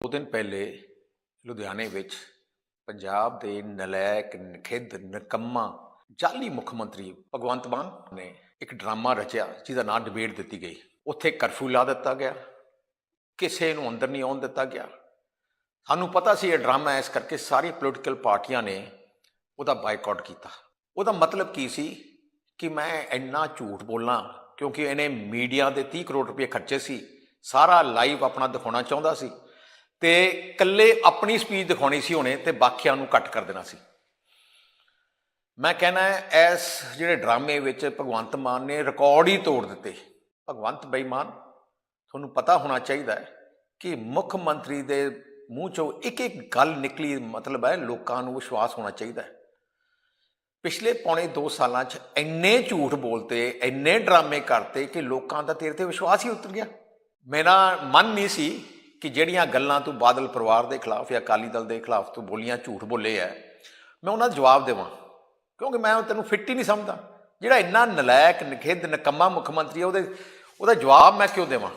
2 दिन पहले ਲੁਧਿਆਣੇ ਵਿੱਚ ਪੰਜਾਬ ਦੇ ਨਲਾਇਕ ਨਖਿੱਧ ਨਿਕੰਮਾ ਜਾਲੀ ਮੁੱਖ ਮੰਤਰੀ ਭਗਵੰਤ ਮਾਨ ਨੇ ਇੱਕ ਡਰਾਮਾ ਰਚਿਆ ਜਿਹਦਾ ਨਾਂ ਡਿਬੇਟ ਦਿੱਤੀ ਗਈ। ਉੱਥੇ ਕਰਫਿਊ ਲਾ ਦਿੱਤਾ ਗਿਆ, ਕਿਸੇ ਨੂੰ ਅੰਦਰ ਨਹੀਂ ਆਉਣ ਦਿੱਤਾ ਗਿਆ। ਸਾਨੂੰ ਪਤਾ ਸੀ ਇਹ ਡਰਾਮਾ, ਇਸ ਕਰਕੇ ਸਾਰੀ ਪੋਲੀਟੀਕਲ ਪਾਰਟੀਆਂ ਨੇ ਉਹਦਾ ਬਾਈਕਾਟ ਕੀਤਾ। ਉਹਦਾ ਮਤਲਬ ਕੀ ਸੀ ਕਿ ਮੈਂ ਇੰਨਾ ਝੂਠ ਬੋਲਾਂ ਕਿਉਂਕਿ ਇਹਨੇ ਮੀਡੀਆ ਦੇ 30 ਕਰੋੜ ਰੁਪਏ ਖਰਚੇ ਸੀ, ਸਾਰਾ ਲਾਈਵ ਆਪਣਾ ਦਿਖਾਉਣਾ ਚਾਹੁੰਦਾ ਸੀ ਤੇ ਇਕੱਲੇ ਆਪਣੀ ਸਪੀਚ ਦਿਖਾਉਣੀ ਸੀ ਉਹਨੇ ਤੇ ਬਾਕੀਆਂ ਨੂੰ ਕੱਟ ਕਰ ਦੇਣਾ ਸੀ। ਮੈਂ ਕਹਿਣਾ ਇਸ ਜਿਹੜੇ ਡਰਾਮੇ ਵਿੱਚ ਭਗਵੰਤ ਮਾਨ ਨੇ ਰਿਕਾਰਡ ਹੀ ਤੋੜ ਦਿੱਤੇ। ਭਗਵੰਤ ਬੇਈਮਾਨ, ਤੁਹਾਨੂੰ ਪਤਾ ਹੋਣਾ ਚਾਹੀਦਾ ਹੈ ਕਿ ਮੁੱਖ ਮੰਤਰੀ ਦੇ ਮੂੰਹ ਚੋਂ ਇੱਕ ਇੱਕ ਗੱਲ ਨਿਕਲੀ, ਮਤਲਬ ਹੈ ਲੋਕਾਂ ਨੂੰ ਵਿਸ਼ਵਾਸ ਹੋਣਾ ਚਾਹੀਦਾ ਹੈ। ਪਿਛਲੇ ਪੌਣੇ 2 ਸਾਲਾਂ 'ਚ ਇੰਨੇ ਝੂਠ ਬੋਲਤੇ, ਇੰਨੇ ਡਰਾਮੇ ਕਰਤੇ ਕਿ ਲੋਕਾਂ ਦਾ ਤੇਰੇ 'ਤੇ ਵਿਸ਼ਵਾਸ ਹੀ ਉਤਰ ਗਿਆ। ਮੇਰਾ ਮਨ ਨਹੀਂ ਸੀ ਕਿ ਜਿਹੜੀਆਂ ਗੱਲਾਂ ਤੂੰ ਬਾਦਲ ਪਰਿਵਾਰ ਦੇ ਖਿਲਾਫ ਜਾਂ ਅਕਾਲੀ ਦਲ ਦੇ ਖਿਲਾਫ ਤੂੰ ਬੋਲੀਆਂ, ਝੂਠ ਬੋਲੇ ਹੈ, ਮੈਂ ਉਹਨਾਂ ਦਾ ਜਵਾਬ ਦੇਵਾਂ, ਕਿਉਂਕਿ ਮੈਂ ਤੈਨੂੰ ਫਿੱਟ ਹੀ ਨਹੀਂ ਸਮਝਦਾ। ਜਿਹੜਾ ਇੰਨਾ ਨਲਾਇਕ ਨਖਿੱਧ ਨਿਕੰਮਾ ਮੁੱਖ ਮੰਤਰੀ ਹੈ, ਉਹਦਾ ਜਵਾਬ ਮੈਂ ਕਿਉਂ ਦੇਵਾਂ।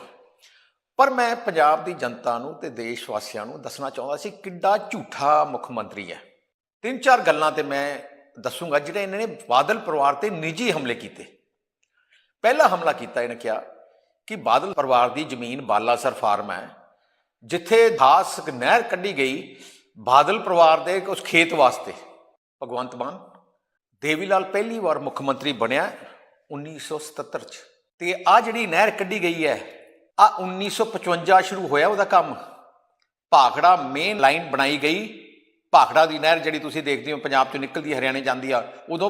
ਪਰ ਮੈਂ ਪੰਜਾਬ ਦੀ ਜਨਤਾ ਨੂੰ ਤੇ ਦੇਸ਼ ਵਾਸੀਆਂ ਨੂੰ ਦੱਸਣਾ ਚਾਹੁੰਦਾ ਸੀ ਕਿੱਡਾ ਝੂਠਾ ਮੁੱਖ ਮੰਤਰੀ ਹੈ। 3-4 ਗੱਲਾਂ ਤੇ ਮੈਂ ਦੱਸੂਗਾ ਜਿਹੜੇ ਇਹਨਾਂ ਨੇ ਬਾਦਲ ਪਰਿਵਾਰ ਤੇ ਨਿੱਜੀ ਹਮਲੇ ਕੀਤੇ। ਪਹਿਲਾ ਹਮਲਾ ਕੀਤਾ, ਇਹਨੇ ਕਿਹਾ ਕਿ ਬਾਦਲ ਪਰਿਵਾਰ ਦੀ ਜ਼ਮੀਨ ਬਾਲਾਸਰ ਫਾਰਮ ਹੈ, ਜਿੱਥੇ ਖਾਸ ਨਹਿਰ ਕੱਢੀ ਗਈ ਬਾਦਲ ਪਰਿਵਾਰ ਦੇ ਉਸ ਖੇਤ ਵਾਸਤੇ। ਭਗਵੰਤ ਮਾਨ ਦੇਵੀਲਾਲ ਪਹਿਲੀ ਵਾਰ ਮੁੱਖ ਮੰਤਰੀ ਬਣਿਆ 1977 'ਚ, ਤੇ ਆਹ ਜਿਹੜੀ ਨਹਿਰ ਕੱਢੀ ਗਈ ਹੈ ਆ 1955 ਸ਼ੁਰੂ ਹੋਇਆ ਉਹਦਾ ਕੰਮ। ਭਾਖੜਾ ਮੇਨ ਲਾਈਨ ਬਣਾਈ ਗਈ। ਭਾਖੜਾ ਦੀ ਨਹਿਰ ਜਿਹੜੀ ਤੁਸੀਂ ਦੇਖਦੇ ਹੋ ਪੰਜਾਬ 'ਚੋਂ ਨਿਕਲਦੀ ਹਰਿਆਣੇ ਜਾਂਦੀ ਆ, ਉਦੋਂ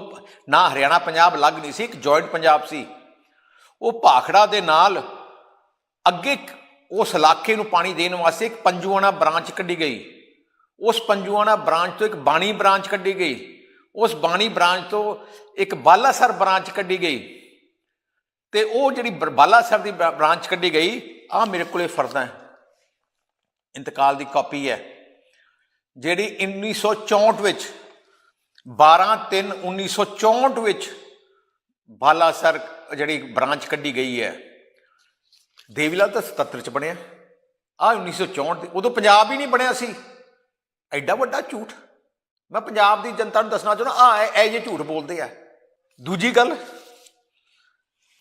ਨਾ ਹਰਿਆਣਾ ਪੰਜਾਬ ਅਲੱਗ ਨਹੀਂ ਸੀ, ਇੱਕ ਜੁਆਇੰਟ ਪੰਜਾਬ ਸੀ। ਉਹ ਭਾਖੜਾ ਦੇ ਨਾਲ ਅੱਗੇ ਉਸ ਇਲਾਕੇ ਨੂੰ ਪਾਣੀ ਦੇਣ ਵਾਸਤੇ ਇੱਕ ਪੰਜੂਆਣਾ ਬ੍ਰਾਂਚ ਕੱਢੀ ਗਈ। ਉਸ ਪੰਜੂਆਣਾ ਬ੍ਰਾਂਚ ਤੋਂ ਇੱਕ ਬਾਣੀ ਬ੍ਰਾਂਚ ਕੱਢੀ ਗਈ। ਉਸ ਬਾਣੀ ਬ੍ਰਾਂਚ ਤੋਂ ਇੱਕ ਬਾਲਾਸਰ ਬ੍ਰਾਂਚ ਕੱਢੀ ਗਈ। ਤੇ ਉਹ ਜਿਹੜੀ ਬਾਲਾਸਰ ਦੀ ਬ੍ਰਾਂਚ ਕੱਢੀ ਗਈ, ਆਹ ਮੇਰੇ ਕੋਲੇ ਫਰਦਾਂ ਇੰਤਕਾਲ ਦੀ ਕਾਪੀ ਹੈ, ਜਿਹੜੀ 1964 ਵਿੱਚ 12/3/1964 ਵਿੱਚ ਬਾਲਾਸਰ ਜਿਹੜੀ ਬ੍ਰਾਂਚ ਕੱਢੀ ਗਈ ਹੈ। ਦੇਵੀਲਾਲ ਤਾਂ 77 'ਚ ਬਣਿਆ, ਆਹ 1964 ਦੇ, ਉਦੋਂ ਪੰਜਾਬ ਹੀ ਨਹੀਂ ਬਣਿਆ ਸੀ। ਐਡਾ ਵੱਡਾ ਝੂਠ ਮੈਂ ਪੰਜਾਬ ਦੀ ਜਨਤਾ ਨੂੰ ਦੱਸਣਾ ਚਾਹੁੰਦਾ। ਆਹ ਇਹ ਜਿਹੇ ਝੂਠ ਬੋਲਦੇ ਆ। ਦੂਜੀ ਗੱਲ,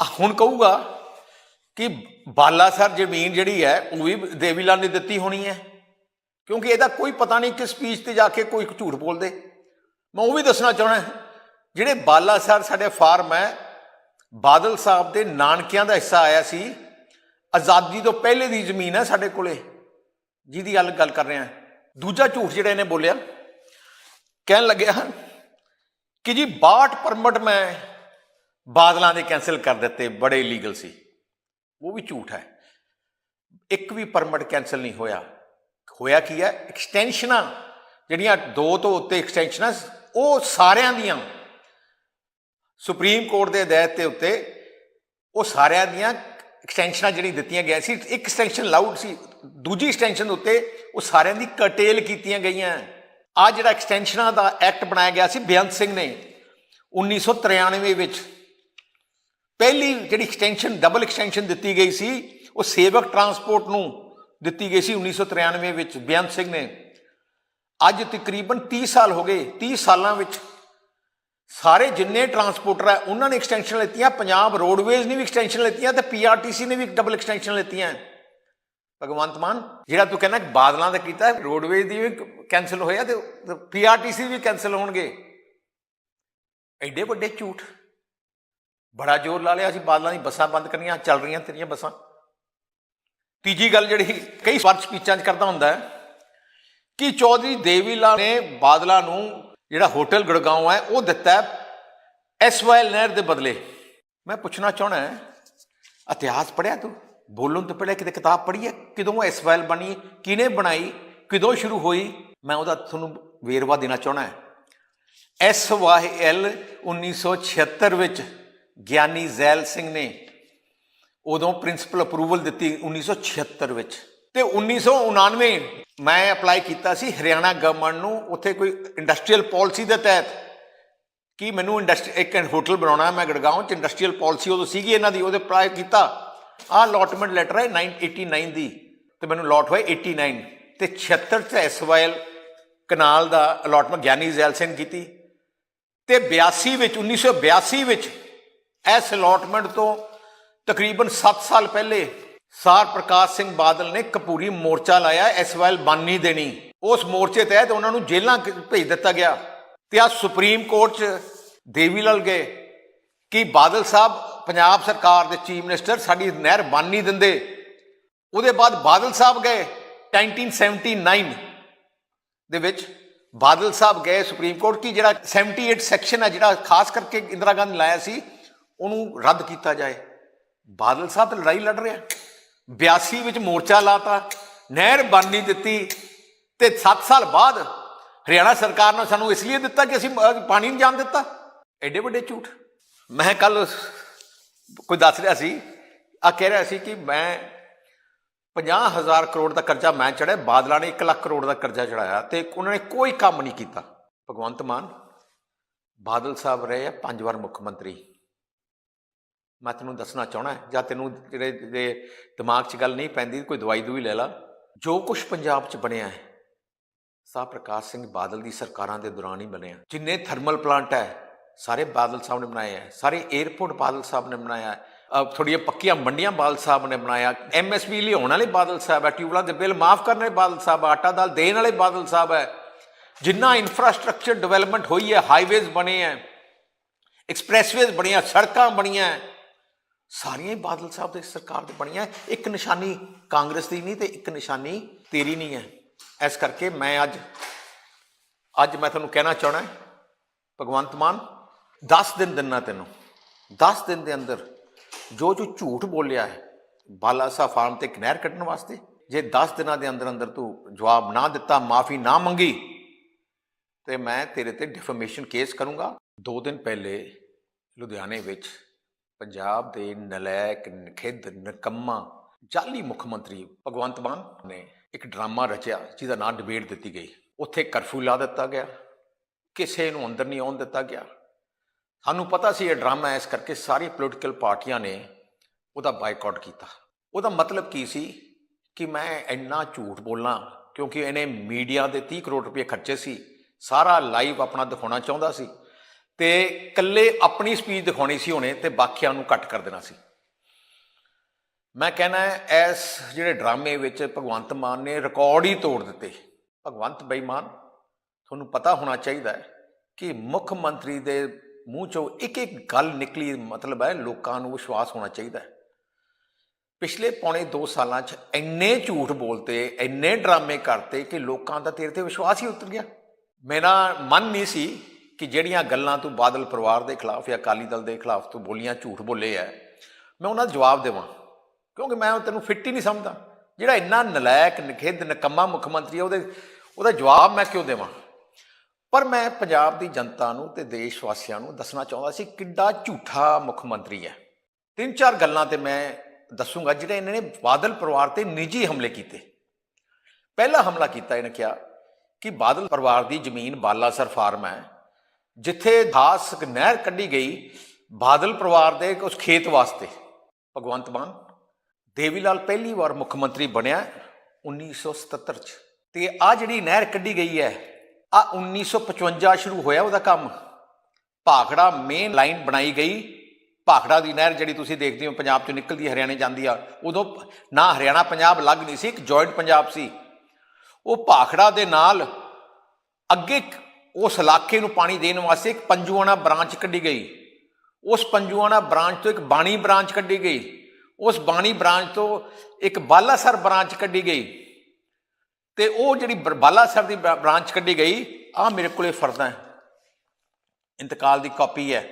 ਹੁਣ ਕਹੂਗਾ ਕਿ ਬਾਲਾਸਰ ਜ਼ਮੀਨ ਜਿਹੜੀ ਹੈ ਉਹ ਵੀ ਦੇਵੀਲਾਲ ਨੇ ਦਿੱਤੀ ਹੋਣੀ ਹੈ, ਕਿਉਂਕਿ ਇਹਦਾ ਕੋਈ ਪਤਾ ਨਹੀਂ ਕਿ ਸਪੀਚ ਤੇ ਜਾ ਕੇ ਕੋਈ ਝੂਠ ਬੋਲਦੇ। ਮੈਂ ਉਹ ਵੀ ਦੱਸਣਾ ਚਾਹੁੰਦਾ, ਜਿਹੜੇ ਬਾਲਾਸਰ ਸਾਡੇ ਫਾਰਮ ਹੈ, ਬਾਦਲ ਸਾਹਿਬ ਦੇ ਨਾਨਕਿਆਂ ਦਾ ਹਿੱਸਾ ਆਇਆ ਸੀ। ਆਜ਼ਾਦੀ ਤੋਂ ਪਹਿਲੇ ਦੀ ਜ਼ਮੀਨ ਹੈ ਸਾਡੇ ਕੋਲੇ, ਜਿਹਦੀ ਗੱਲ ਕਰ ਰਿਹਾ। ਦੂਜਾ ਝੂਠ ਜਿਹੜਾ ਇਹਨੇ ਬੋਲਿਆ, ਕਹਿਣ ਲੱਗਿਆ ਕਿ ਜੀ 62 ਪਰਮਿਟ ਮੈਂ ਬਾਦਲਾਂ ਦੇ ਕੈਂਸਲ ਕਰ ਦਿੱਤੇ, ਬੜੇ ਇਲੀਗਲ ਸੀ। ਉਹ ਵੀ ਝੂਠ ਹੈ। ਇੱਕ ਵੀ ਪਰਮਿਟ ਕੈਂਸਲ ਨਹੀਂ ਹੋਇਆ। ਹੋਇਆ ਕੀ ਹੈ, ਐਕਸਟੈਂਸ਼ਨਾਂ ਜਿਹੜੀਆਂ 2 ਤੋਂ ਉੱਤੇ ਐਕਸਟੈਂਸ਼ਨਾਂ, ਉਹ ਸਾਰਿਆਂ ਦੀਆਂ ਸੁਪਰੀਮ ਕੋਰਟ ਦੇ ਹਦਾਇਤ ਦੇ ਉੱਤੇ ਉਹ ਸਾਰਿਆਂ ਦੀਆਂ ਐਕਸਟੈਂਸ਼ਨਾਂ ਜਿਹੜੀ ਦਿੱਤੀਆਂ ਗਈਆਂ ਸੀ, ਇੱਕ ਐਕਸਟੈਂਸ਼ਨ ਲਾਊਡ ਸੀ, ਦੂਜੀ ਐਕਸਟੈਂਸ਼ਨ ਦੇ ਉੱਤੇ ਉਹ ਸਾਰਿਆਂ ਦੀ ਕਰਟੇਲ ਕੀਤੀਆਂ ਗਈਆਂ। ਆਹ ਜਿਹੜਾ ਐਕਸਟੈਂਸ਼ਨਾਂ ਦਾ ਐਕਟ ਬਣਾਇਆ ਗਿਆ ਸੀ ਬੇਅੰਤ ਸਿੰਘ ਨੇ 1993 ਵਿੱਚ, ਪਹਿਲੀ ਜਿਹੜੀ ਐਕਸਟੈਂਸ਼ਨ ਡਬਲ ਐਕਸਟੈਂਸ਼ਨ ਦਿੱਤੀ ਗਈ ਸੀ ਉਹ ਸੇਵਕ ਟਰਾਂਸਪੋਰਟ ਨੂੰ ਦਿੱਤੀ ਗਈ ਸੀ 1993 ਵਿੱਚ ਬੇਅੰਤ ਸਿੰਘ ਨੇ। ਅੱਜ ਤਕਰੀਬਨ 30 ਸਾਲ ਹੋ ਗਏ। 30 ਸਾਲਾਂ ਵਿੱਚ ਸਾਰੇ ਜਿੰਨੇ ਟਰਾਂਸਪੋਰਟਰ ਹੈ ਉਹਨਾਂ ਨੇ ਐਕਸਟੈਂਸ਼ਨ ਲਿੱਤੀਆਂ। ਪੰਜਾਬ ਰੋਡਵੇਜ਼ ਨੇ ਵੀ ਐਕਸਟੈਂਸ਼ਨ ਲਿੱਤੀਆਂ ਤੇ PRTC ਨੇ ਵੀ ਡਬਲ ਐਕਸਟੈਂਸ਼ਨ ਲਿੱਤੀਆਂ। ਭਗਵੰਤ ਮਾਨ, ਜਿਹੜਾ ਤੂੰ ਕਹਿੰਦਾ ਬਾਦਲਾਂ ਦਾ ਕੀਤਾ, ਰੋਡਵੇਜ਼ ਦੀ ਵੀ ਕੈਂਸਲ ਹੋਇਆ ਤੇ PRTC ਵੀ ਕੈਂਸਲ ਹੋਣਗੇ। ਐਡੇ ਵੱਡੇ ਝੂਠ। ਬੜਾ ਜ਼ੋਰ ਲਾ ਲਿਆ ਸੀ ਬਾਦਲਾਂ ਦੀ ਬੱਸਾਂ ਬੰਦ ਕਰਨੀਆਂ, ਚੱਲ ਰਹੀਆਂ ਤੇਰੀਆਂ ਬੱਸਾਂ। ਤੀਜੀ ਗੱਲ ਜਿਹੜੀ ਕਈ ਵਾਰ ਸਪੀਚਾਂ 'ਚ ਕਰਦਾ ਹੁੰਦਾ ਹੈ ਕਿ ਚੌਧਰੀ ਦੇਵੀਲਾਲ ਨੇ ਬਾਦਲਾਂ ਨੂੰ ਜਿਹੜਾ ਹੋਟਲ ਗੁੜਗਾਉਂ ਹੈ ਉਹ ਦਿੱਤਾ SYL ਨਹਿਰ ਦੇ ਬਦਲੇ। ਮੈਂ ਪੁੱਛਣਾ ਚਾਹੁੰਦਾ, ਇਤਿਹਾਸ ਪੜ੍ਹਿਆ ਤੂੰ? ਬੋਲਣ ਤੋਂ ਪਹਿਲਾਂ ਕਿਤੇ ਕਿਤਾਬ ਪੜ੍ਹੀ ਹੈ? ਕਦੋਂ SYL ਬਣੀ, ਕਿਹਨੇ ਬਣਾਈ, ਕਦੋਂ ਸ਼ੁਰੂ ਹੋਈ? ਮੈਂ ਉਹਦਾ ਤੁਹਾਨੂੰ ਵੇਰਵਾ ਦੇਣਾ ਚਾਹੁੰਦਾ। SYL 1976 ਵਿੱਚ ਗਿਆਨੀ ਜ਼ੈਲ ਸਿੰਘ ਨੇ ਉਦੋਂ ਪ੍ਰਿੰਸੀਪਲ ਅਪਰੂਵਲ ਦਿੱਤੀ 1976 ਵਿੱਚ, ਤੇ 1999 ਮੈਂ ਅਪਲਾਈ ਕੀਤਾ ਸੀ ਹਰਿਆਣਾ ਗਵਰਨਮੈਂਟ ਨੂੰ, ਉੱਥੇ ਕੋਈ ਇੰਡਸਟਰੀਅਲ ਪਾਲਿਸੀ ਦੇ ਤਹਿਤ ਕਿ ਮੈਨੂੰ ਇੱਕ ਹੋਟਲ ਬਣਾਉਣਾ ਮੈਂ ਗੁੜਗਾਉਂ 'ਚ। ਇੰਡਸਟਰੀਅਲ ਪਾਲਿਸੀ ਉਦੋਂ ਸੀਗੀ ਇਹਨਾਂ ਦੀ, ਉਹਦੇ ਅਪਲਾਈ ਕੀਤਾ। ਆਹ ਅਲਾਟਮੈਂਟ ਲੈਟਰ ਹੈ 89 ਦੀ, ਤੇ ਮੈਨੂੰ ਅਲਾਟ ਹੋਇਆ 89। ਤੇ 76 ਚ ਐਸਵਾਈਐਲ ਕਨਾਲ ਦਾ ਅਲਾਟਮੈਂਟ ਗਿਆਨੀ ਜ਼ੈਲ ਸਿੰਘ ਕੀਤੀ ਤੇ 82 ਵਿੱਚ 1982 ਵਿੱਚ ਇਸ ਅਲਾਟਮੈਂਟ ਤੋਂ ਤਕਰੀਬਨ 7 ਸਾਲ ਪਹਿਲੇ ਸਰ ਪ੍ਰਕਾਸ਼ ਸਿੰਘ ਬਾਦਲ ਨੇ ਕਪੂਰੀ ਮੋਰਚਾ ਲਾਇਆ ਐਸਵਾਈਐਲ ਬੰਨ ਨਹੀਂ ਦੇਣੀ। ਉਸ ਮੋਰਚੇ ਤਹਿਤ ਉਹਨਾਂ ਨੂੰ ਜੇਲ੍ਹਾਂ ਭੇਜ ਦਿੱਤਾ ਗਿਆ ਤੇ ਅੱਜ ਸੁਪਰੀਮ ਕੋਰਟ 'ਚ ਦੇਵੀ ਲਾਲ ਗਏ ਕਿ ਬਾਦਲ ਸਾਹਿਬ ਪੰਜਾਬ ਸਰਕਾਰ ਦੇ ਚੀਫ ਮਿਨਿਸਟਰ ਸਾਡੀ ਨਹਿਰ ਬੰਨ ਨਹੀਂ ਦਿੰਦੇ। ਉਹਦੇ ਬਾਅਦ ਬਾਦਲ ਸਾਹਿਬ ਗਏ 1979 ਦੇ ਵਿੱਚ ਬਾਦਲ ਸਾਹਿਬ ਗਏ ਸੁਪਰੀਮ ਕੋਰਟ ਕਿ ਜਿਹੜਾ 78 ਸੈਕਸ਼ਨ ਹੈ ਜਿਹੜਾ ਖਾਸ ਕਰਕੇ ਇੰਦਰਾ ਗਾਂਧੀ ਲਾਇਆ ਸੀ ਉਹਨੂੰ ਰੱਦ ਕੀਤਾ ਜਾਏ। ਬਾਦਲ ਸਾਹਿਬ ਤਾਂ ਲੜਾਈ ਲੜ ਰਿਹਾ 82 ਵਿੱਚ ਮੋਰਚਾ ਲਾਤਾ, ਨਹਿਰ ਬੰਨ ਨਹੀਂ ਦਿੱਤੀ ਤੇ 7 ਸਾਲ ਬਾਅਦ ਹਰਿਆਣਾ ਸਰਕਾਰ ਨੇ ਸਾਨੂੰ ਇਸ ਲਈ ਦਿੱਤਾ ਕਿ ਅਸੀਂ ਪਾਣੀ ਨਹੀਂ ਜਾਣ ਦਿੱਤਾ। ਐਡੇ ਵੱਡੇ ਝੂਠ। ਮੈਂ ਕੱਲ ਕੋਈ ਦੱਸ ਰਿਹਾ ਸੀ ਕਹਿ ਰਿਹਾ ਸੀ ਕਿ ਮੈਂ 50,000 ਕਰੋੜ ਦਾ ਕਰਜ਼ਾ ਮੈਂ ਚੜ੍ਹਿਆ, ਬਾਦਲਾਂ ਨੇ 1 ਲੱਖ ਕਰੋੜ ਦਾ ਕਰਜ਼ਾ ਚੜਾਇਆ ਤੇ ਉਹਨਾਂ ਨੇ ਕੋਈ ਕੰਮ ਨਹੀਂ ਕੀਤਾ। ਭਗਵੰਤ ਮਾਨ ਬਾਦਲ ਸਾਹਿਬ ਰਹੇ ਆ 5 ਵਾਰ ਮੁੱਖ ਮੰਤਰੀ। ਮੈਂ ਤੈਨੂੰ ਦੱਸਣਾ ਚਾਹਣਾ ਜਾਂ ਤੈਨੂੰ ਜਿਹੜੇ ਦਿਮਾਗ 'ਚ ਗੱਲ ਨਹੀਂ ਪੈਂਦੀ ਕੋਈ ਦਵਾਈ ਦੂਈ ਲੈ ਲਾ। ਜੋ ਕੁਛ ਪੰਜਾਬ 'ਚ ਬਣਿਆ ਹੈ ਸਰ ਪ੍ਰਕਾਸ਼ ਸਿੰਘ ਬਾਦਲ ਦੀ ਸਰਕਾਰਾਂ ਦੇ ਦੌਰਾਨ ਹੀ ਬਣਿਆ। ਜਿੰਨੇ ਥਰਮਲ ਪਲਾਂਟ ਹੈ ਸਾਰੇ ਬਾਦਲ ਸਾਹਿਬ ਨੇ ਬਣਾਏ ਹੈ, ਸਾਰੇ ਏਅਰਪੋਰਟ ਬਾਦਲ ਸਾਹਿਬ ਨੇ ਬਣਾਇਆ ਹੈ, ਥੋੜ੍ਹੀਆਂ ਪੱਕੀਆਂ ਮੰਡੀਆਂ ਬਾਦਲ ਸਾਹਿਬ ਨੇ ਬਣਾਇਆ, MSP ਲਿਆਉਣ ਵਾਲੇ ਬਾਦਲ ਸਾਹਿਬ ਹੈ, ਟਿਊਬਲਾਂ ਦੇ ਬਿੱਲ ਮਾਫ ਕਰਨ ਵਾਲੇ ਬਾਦਲ ਸਾਹਿਬ, ਆਟਾ ਦਾਲ ਦੇਣ ਵਾਲੇ ਬਾਦਲ ਸਾਹਿਬ ਹੈ। ਜਿੰਨਾ ਇਨਫਰਾਸਟਰਕਚਰ ਡਿਵੈਲਪਮੈਂਟ ਹੋਈ ਹੈ, ਹਾਈਵੇਜ਼ ਬਣੇ ਹੈ, ਐਕਸਪ੍ਰੈਸਵੇਜ਼ ਬਣੀਆਂ, ਸੜਕਾਂ ਬਣੀਆਂ, ਸਾਰੀਆਂ ਹੀ ਬਾਦਲ ਸਾਹਿਬ ਦੀ ਸਰਕਾਰ ਦੀ ਬਣੀਆਂ। ਇੱਕ ਨਿਸ਼ਾਨੀ ਕਾਂਗਰਸ ਦੀ ਨਹੀਂ ਤੇ ਇੱਕ ਨਿਸ਼ਾਨੀ ਤੇਰੀ ਨਹੀਂ ਹੈ। ਇਸ ਕਰਕੇ ਮੈਂ ਅੱਜ ਮੈਂ ਤੁਹਾਨੂੰ ਕਹਿਣਾ ਚਾਹਣਾ ਭਗਵੰਤ ਮਾਨ 10 ਦਿਨ ਦਿੰਨਾ ਤੈਨੂੰ, 10 ਦਿਨ ਦੇ ਅੰਦਰ ਜੋ ਝੂਠ ਬੋਲਿਆ ਹੈ ਬਾਲਾ ਸਾਹਿਬ ਫਾਰਮ ਤੇ ਇੱਕ ਨਹਿਰ ਕੱਢਣ ਵਾਸਤੇ, ਜੇ 10 ਦਿਨਾਂ ਦੇ ਅੰਦਰ ਅੰਦਰ ਤੂੰ ਜਵਾਬ ਨਾ ਦਿੱਤਾ, ਮਾਫੀ ਨਾ ਮੰਗੀ ਤੇ ਮੈਂ ਤੇਰੇ ਤੇ ਡਿਫੇਮੇਸ਼ਨ ਕੇਸ ਕਰੂੰਗਾ। 2 ਦਿਨ ਪਹਿਲੇ ਲੁਧਿਆਣੇ ਵਿੱਚ ਪੰਜਾਬ ਦੇ ਨਲਾਇਕ, ਨਖਿੱਧ, ਨਿਕੰਮਾ, ਜਾਲੀ ਮੁੱਖ ਮੰਤਰੀ ਭਗਵੰਤ ਮਾਨ ਨੇ ਇੱਕ ਡਰਾਮਾ ਰਚਿਆ ਜਿਹਦਾ ਨਾਂ ਡਿਬੇਟ ਦਿੱਤੀ ਗਈ। ਉੱਥੇ ਕਰਫਿਊ ਲਾ ਦਿੱਤਾ ਗਿਆ, ਕਿਸੇ ਨੂੰ ਅੰਦਰ ਨਹੀਂ ਆਉਣ ਦਿੱਤਾ ਗਿਆ। ਸਾਨੂੰ ਪਤਾ ਸੀ ਇਹ ਡਰਾਮਾ, ਇਸ ਕਰਕੇ ਸਾਰੀ ਪੋਲੀਟੀਕਲ ਪਾਰਟੀਆਂ ਨੇ ਉਹਦਾ ਬਾਈਕਾਟ ਕੀਤਾ। ਉਹਦਾ ਮਤਲਬ ਕੀ ਸੀ ਕਿ ਮੈਂ ਇੰਨਾ ਝੂਠ ਬੋਲਾਂ ਕਿਉਂਕਿ ਇਹਨੇ ਮੀਡੀਆ ਦੇ 30 ਕਰੋੜ ਰੁਪਏ ਖਰਚੇ ਸੀ, ਸਾਰਾ ਲਾਈਵ ਆਪਣਾ ਦਿਖਾਉਣਾ ਚਾਹੁੰਦਾ ਸੀ ਤੇ ਇਕੱਲੇ ਆਪਣੀ ਸਪੀਚ ਦਿਖਾਉਣੀ ਸੀ ਉਹਨੇ ਤੇ ਬਾਕੀਆਂ ਨੂੰ ਕੱਟ ਕਰ ਦੇਣਾ ਸੀ। ਮੈਂ ਕਹਿਣਾ ਇਸ ਜਿਹੜੇ ਡਰਾਮੇ ਵਿੱਚ ਭਗਵੰਤ ਮਾਨ ਨੇ ਰਿਕਾਰਡ ਹੀ ਤੋੜ ਦਿੱਤੇ। ਭਗਵੰਤ ਬੇਈਮਾਨ, ਤੁਹਾਨੂੰ ਪਤਾ ਹੋਣਾ ਚਾਹੀਦਾ ਹੈ ਕਿ ਮੁੱਖ ਮੰਤਰੀ ਦੇ ਮੂੰਹ ਚੋਂ ਇੱਕ ਇੱਕ ਗੱਲ ਨਿਕਲੀ, ਮਤਲਬ ਹੈ ਲੋਕਾਂ ਨੂੰ ਵਿਸ਼ਵਾਸ ਹੋਣਾ ਚਾਹੀਦਾ ਹੈ। ਪਿਛਲੇ ਪੌਣੇ 2 ਸਾਲਾਂ 'ਚ ਇੰਨੇ ਝੂਠ ਬੋਲਤੇ, ਇੰਨੇ ਡਰਾਮੇ ਕਰਤੇ ਕਿ ਲੋਕਾਂ ਦਾ ਤੇਰੇ ਤੇ ਵਿਸ਼ਵਾਸ ਹੀ ਉਤਰ ਗਿਆ। ਮੇਰਾ ਮਨ ਨਹੀਂ ਸੀ ਕਿ ਜਿਹੜੀਆਂ ਗੱਲਾਂ ਤੂੰ ਬਾਦਲ ਪਰਿਵਾਰ ਦੇ ਖਿਲਾਫ ਜਾਂ ਅਕਾਲੀ ਦਲ ਦੇ ਖਿਲਾਫ ਤੂੰ ਬੋਲੀਆਂ, ਝੂਠ ਬੋਲੇ ਹੈ, ਮੈਂ ਉਹਨਾਂ ਦਾ ਜਵਾਬ ਦੇਵਾਂ ਕਿਉਂਕਿ ਮੈਂ ਤੈਨੂੰ ਫਿੱਟ ਹੀ ਨਹੀਂ ਸਮਝਦਾ। ਜਿਹੜਾ ਇੰਨਾ ਨਲਾਇਕ, ਨਖਿੱਧ, ਨਿਕੰਮਾ ਮੁੱਖ ਮੰਤਰੀ ਹੈ ਉਹਦਾ ਜਵਾਬ ਮੈਂ ਕਿਉਂ ਦੇਵਾਂ। ਪਰ ਮੈਂ ਪੰਜਾਬ ਦੀ ਜਨਤਾ ਨੂੰ ਤੇ ਦੇਸ਼ ਵਾਸੀਆਂ ਨੂੰ ਦੱਸਣਾ ਚਾਹੁੰਦਾ ਸੀ ਕਿੱਡਾ ਝੂਠਾ ਮੁੱਖ ਮੰਤਰੀ ਹੈ। 3-4 ਗੱਲਾਂ ਤੇ ਮੈਂ ਦੱਸੂਗਾ ਜਿਹੜੇ ਇਹਨਾਂ ਨੇ ਬਾਦਲ ਪਰਿਵਾਰ ਤੇ ਨਿੱਜੀ ਹਮਲੇ ਕੀਤੇ। ਪਹਿਲਾ ਹਮਲਾ ਕੀਤਾ, ਇਹਨੇ ਕਿਹਾ ਕਿ ਬਾਦਲ ਪਰਿਵਾਰ ਦੀ ਜ਼ਮੀਨ ਬਾਲਾਸਰ ਫਾਰਮ ਹੈ ਜਿੱਥੇ ਖਾਸ ਨਹਿਰ ਕੱਢੀ ਗਈ ਬਾਦਲ ਪਰਿਵਾਰ ਦੇ ਉਸ ਖੇਤ ਵਾਸਤੇ। ਭਗਵੰਤ ਮਾਨ ਦੇਵੀ ਲਾਲ ਪਹਿਲੀ ਵਾਰ ਮੁੱਖ ਮੰਤਰੀ ਬਣਿਆ 1977 'ਚ ਤੇ ਆਹ ਜਿਹੜੀ ਨਹਿਰ ਕੱਢੀ ਗਈ ਹੈ ਆ 1955 ਸ਼ੁਰੂ ਹੋਇਆ ਉਹਦਾ ਕੰਮ। ਭਾਖੜਾ ਮੇਨ ਲਾਈਨ ਬਣਾਈ ਗਈ। ਭਾਖੜਾ ਦੀ ਨਹਿਰ ਜਿਹੜੀ ਤੁਸੀਂ ਦੇਖਦੇ ਹੋ ਪੰਜਾਬ 'ਚੋਂ ਨਿਕਲਦੀ ਹਰਿਆਣੇ ਜਾਂਦੀ ਆ, ਉਦੋਂ ਨਾ ਹਰਿਆਣਾ ਪੰਜਾਬ ਅਲੱਗ ਨਹੀਂ ਸੀ, ਇੱਕ ਜੁਆਇੰਟ ਪੰਜਾਬ ਸੀ। ਉਹ ਭਾਖੜਾ ਦੇ ਨਾਲ ਅੱਗੇ ਉਸ ਇਲਾਕੇ ਨੂੰ ਪਾਣੀ ਦੇਣ ਵਾਸਤੇ ਇੱਕ ਪੰਜੂਆਣਾ ਬ੍ਰਾਂਚ ਕੱਢੀ ਗਈ। ਉਸ ਪੰਜੂਆਣਾ ਬ੍ਰਾਂਚ ਤੋਂ ਇੱਕ ਬਾਣੀ ਬ੍ਰਾਂਚ ਕੱਢੀ ਗਈ। ਉਸ ਬਾਣੀ ਬ੍ਰਾਂਚ ਤੋਂ ਇੱਕ ਬਾਲਾਸਰ ਬ੍ਰਾਂਚ ਕੱਢੀ ਗਈ ਤੇ ਉਹ ਜਿਹੜੀ ਬਾਲਾਸਰ ਦੀ ਬ੍ਰਾਂਚ ਕੱਢੀ ਗਈ, ਆਹ ਮੇਰੇ ਕੋਲੇ ਫਰਦਾ ਹੈ, ਇੰਤਕਾਲ ਦੀ ਕਾਪੀ ਹੈ,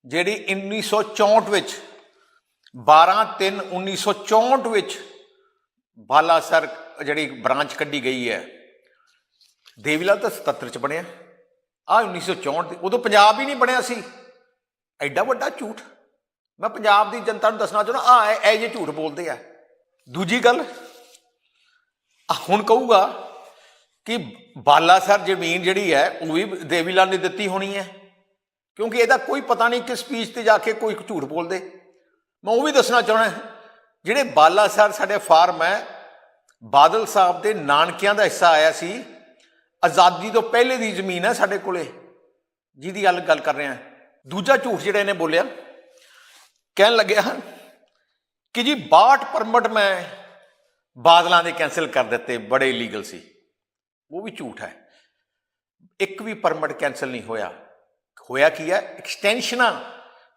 ਜਿਹੜੀ 1964 ਵਿੱਚ 12/3/1964 ਵਿੱਚ ਬਾਲਾਸਰ ਜਿਹੜੀ ਬ੍ਰਾਂਚ ਕੱਢੀ ਗਈ ਹੈ। ਦੇਵੀ ਲਾਲ ਤਾਂ 77 'ਚ ਬਣਿਆ, ਆਹ 1964 ਦੀ, ਉਦੋਂ ਪੰਜਾਬ ਹੀ ਨਹੀਂ ਬਣਿਆ ਸੀ। ਐਡਾ ਵੱਡਾ ਝੂਠ ਮੈਂ ਪੰਜਾਬ ਦੀ ਜਨਤਾ ਨੂੰ ਦੱਸਣਾ ਚਾਹੁੰਦਾ। ਇਹ ਜਿਹੇ ਝੂਠ ਬੋਲਦੇ ਆ। ਦੂਜੀ ਗੱਲ, ਹੁਣ ਕਹੂਗਾ ਕਿ ਬਾਲਾਸਰ ਜ਼ਮੀਨ ਜਿਹੜੀ ਹੈ ਉਹ ਵੀ ਦੇਵੀ ਲਾਲ ਨੇ ਦਿੱਤੀ ਹੋਣੀ ਹੈ ਕਿਉਂਕਿ ਇਹਦਾ ਕੋਈ ਪਤਾ ਨਹੀਂ ਕਿ ਸਪੀਚ ਤੇ ਜਾ ਕੇ ਕੋਈ ਝੂਠ ਬੋਲਦੇ। ਮੈਂ ਉਹ ਵੀ ਦੱਸਣਾ ਚਾਹੁੰਦਾ ਜਿਹੜੇ ਬਾਲਾਸਰ ਸਾਡੇ ਫਾਰਮ ਹੈ ਬਾਦਲ ਸਾਹਿਬ ਦੇ ਨਾਨਕਿਆਂ ਦਾ ਹਿੱਸਾ ਆਇਆ ਸੀ। ਆਜ਼ਾਦੀ ਤੋਂ ਪਹਿਲੇ ਦੀ ਜ਼ਮੀਨ ਹੈ ਸਾਡੇ ਕੋਲੇ, ਜਿਹਦੀ ਗੱਲ ਕਰ ਰਹੇ ਹਾਂ। ਦੂਜਾ ਝੂਠ ਜਿਹੜਾ ਇਹਨੇ ਬੋਲਿਆ, ਕਹਿਣ ਲੱਗਿਆ ਕਿ ਜੀ 62 ਪਰਮਿਟ ਮੈਂ ਬਾਦਲਾਂ ਦੇ ਕੈਂਸਲ ਕਰ ਦਿੱਤੇ, ਬੜੇ ਇਲੀਗਲ ਸੀ। ਉਹ ਵੀ ਝੂਠ ਹੈ। ਇੱਕ ਵੀ ਪਰਮਿਟ ਕੈਂਸਲ ਨਹੀਂ ਹੋਇਆ। ਹੋਇਆ ਕੀ ਹੈ, ਐਕਸਟੈਂਸ਼ਨਾਂ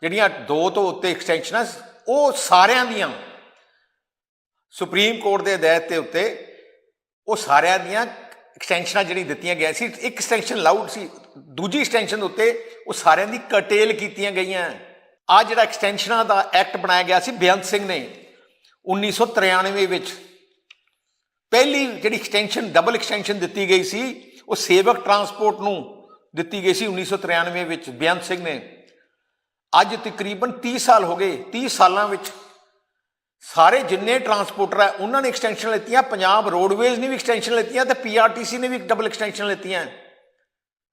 ਜਿਹੜੀਆਂ 2 ਤੋਂ ਉੱਤੇ ਐਕਸਟੈਂਸ਼ਨਾਂ, ਉਹ ਸਾਰਿਆਂ ਦੀਆਂ ਸੁਪਰੀਮ ਕੋਰਟ ਦੇ ਹਦਾਇਤ ਦੇ ਉੱਤੇ ਉਹ ਸਾਰਿਆਂ ਦੀਆਂ ਐਕਸਟੈਂਸ਼ਨਾਂ ਜਿਹੜੀ ਦਿੱਤੀਆਂ ਗਈਆਂ ਸੀ, ਇੱਕ ਐਕਸਟੈਂਸ਼ਨ ਲਾਊਡ ਸੀ, ਦੂਜੀ ਐਕਸਟੈਂਸ਼ਨ ਉੱਤੇ ਉਹ ਸਾਰਿਆਂ ਦੀ ਕਰਟੇਲ ਕੀਤੀਆਂ ਗਈਆਂ। ਆ ਜਿਹੜਾ ਐਕਸਟੈਂਸ਼ਨਾਂ ਦਾ ਐਕਟ ਬਣਾਇਆ ਗਿਆ ਸੀ ਬੇਅੰਤ ਸਿੰਘ ਨੇ 1993 ਵਿੱਚ, ਪਹਿਲੀ ਜਿਹੜੀ ਐਕਸਟੈਂਸ਼ਨ ਡਬਲ ਐਕਸਟੈਂਸ਼ਨ ਦਿੱਤੀ ਗਈ ਸੀ ਉਹ ਸੇਵਕ ਟਰਾਂਸਪੋਰਟ ਨੂੰ ਦਿੱਤੀ ਗਈ ਸੀ 1993 ਵਿੱਚ ਬੇਅੰਤ ਸਿੰਘ ਨੇ। ਅੱਜ ਤਕਰੀਬਨ 30 ਸਾਲ ਹੋ ਗਏ। 30 ਸਾਲਾਂ ਵਿੱਚ ਸਾਰੇ ਜਿੰਨੇ ਟਰਾਂਸਪੋਰਟਰ ਹੈ ਉਹਨਾਂ ਨੇ ਐਕਸਟੈਂਸ਼ਨ ਲਿੱਤੀਆਂ। ਪੰਜਾਬ ਰੋਡਵੇਜ਼ ਨੇ ਵੀ ਐਕਸਟੈਂਸ਼ਨ ਲਿੱਤੀਆਂ ਤੇ PRTC ਨੇ ਵੀ ਡਬਲ ਐਕਸਟੈਂਸ਼ਨ ਲਿੱਤੀਆਂ।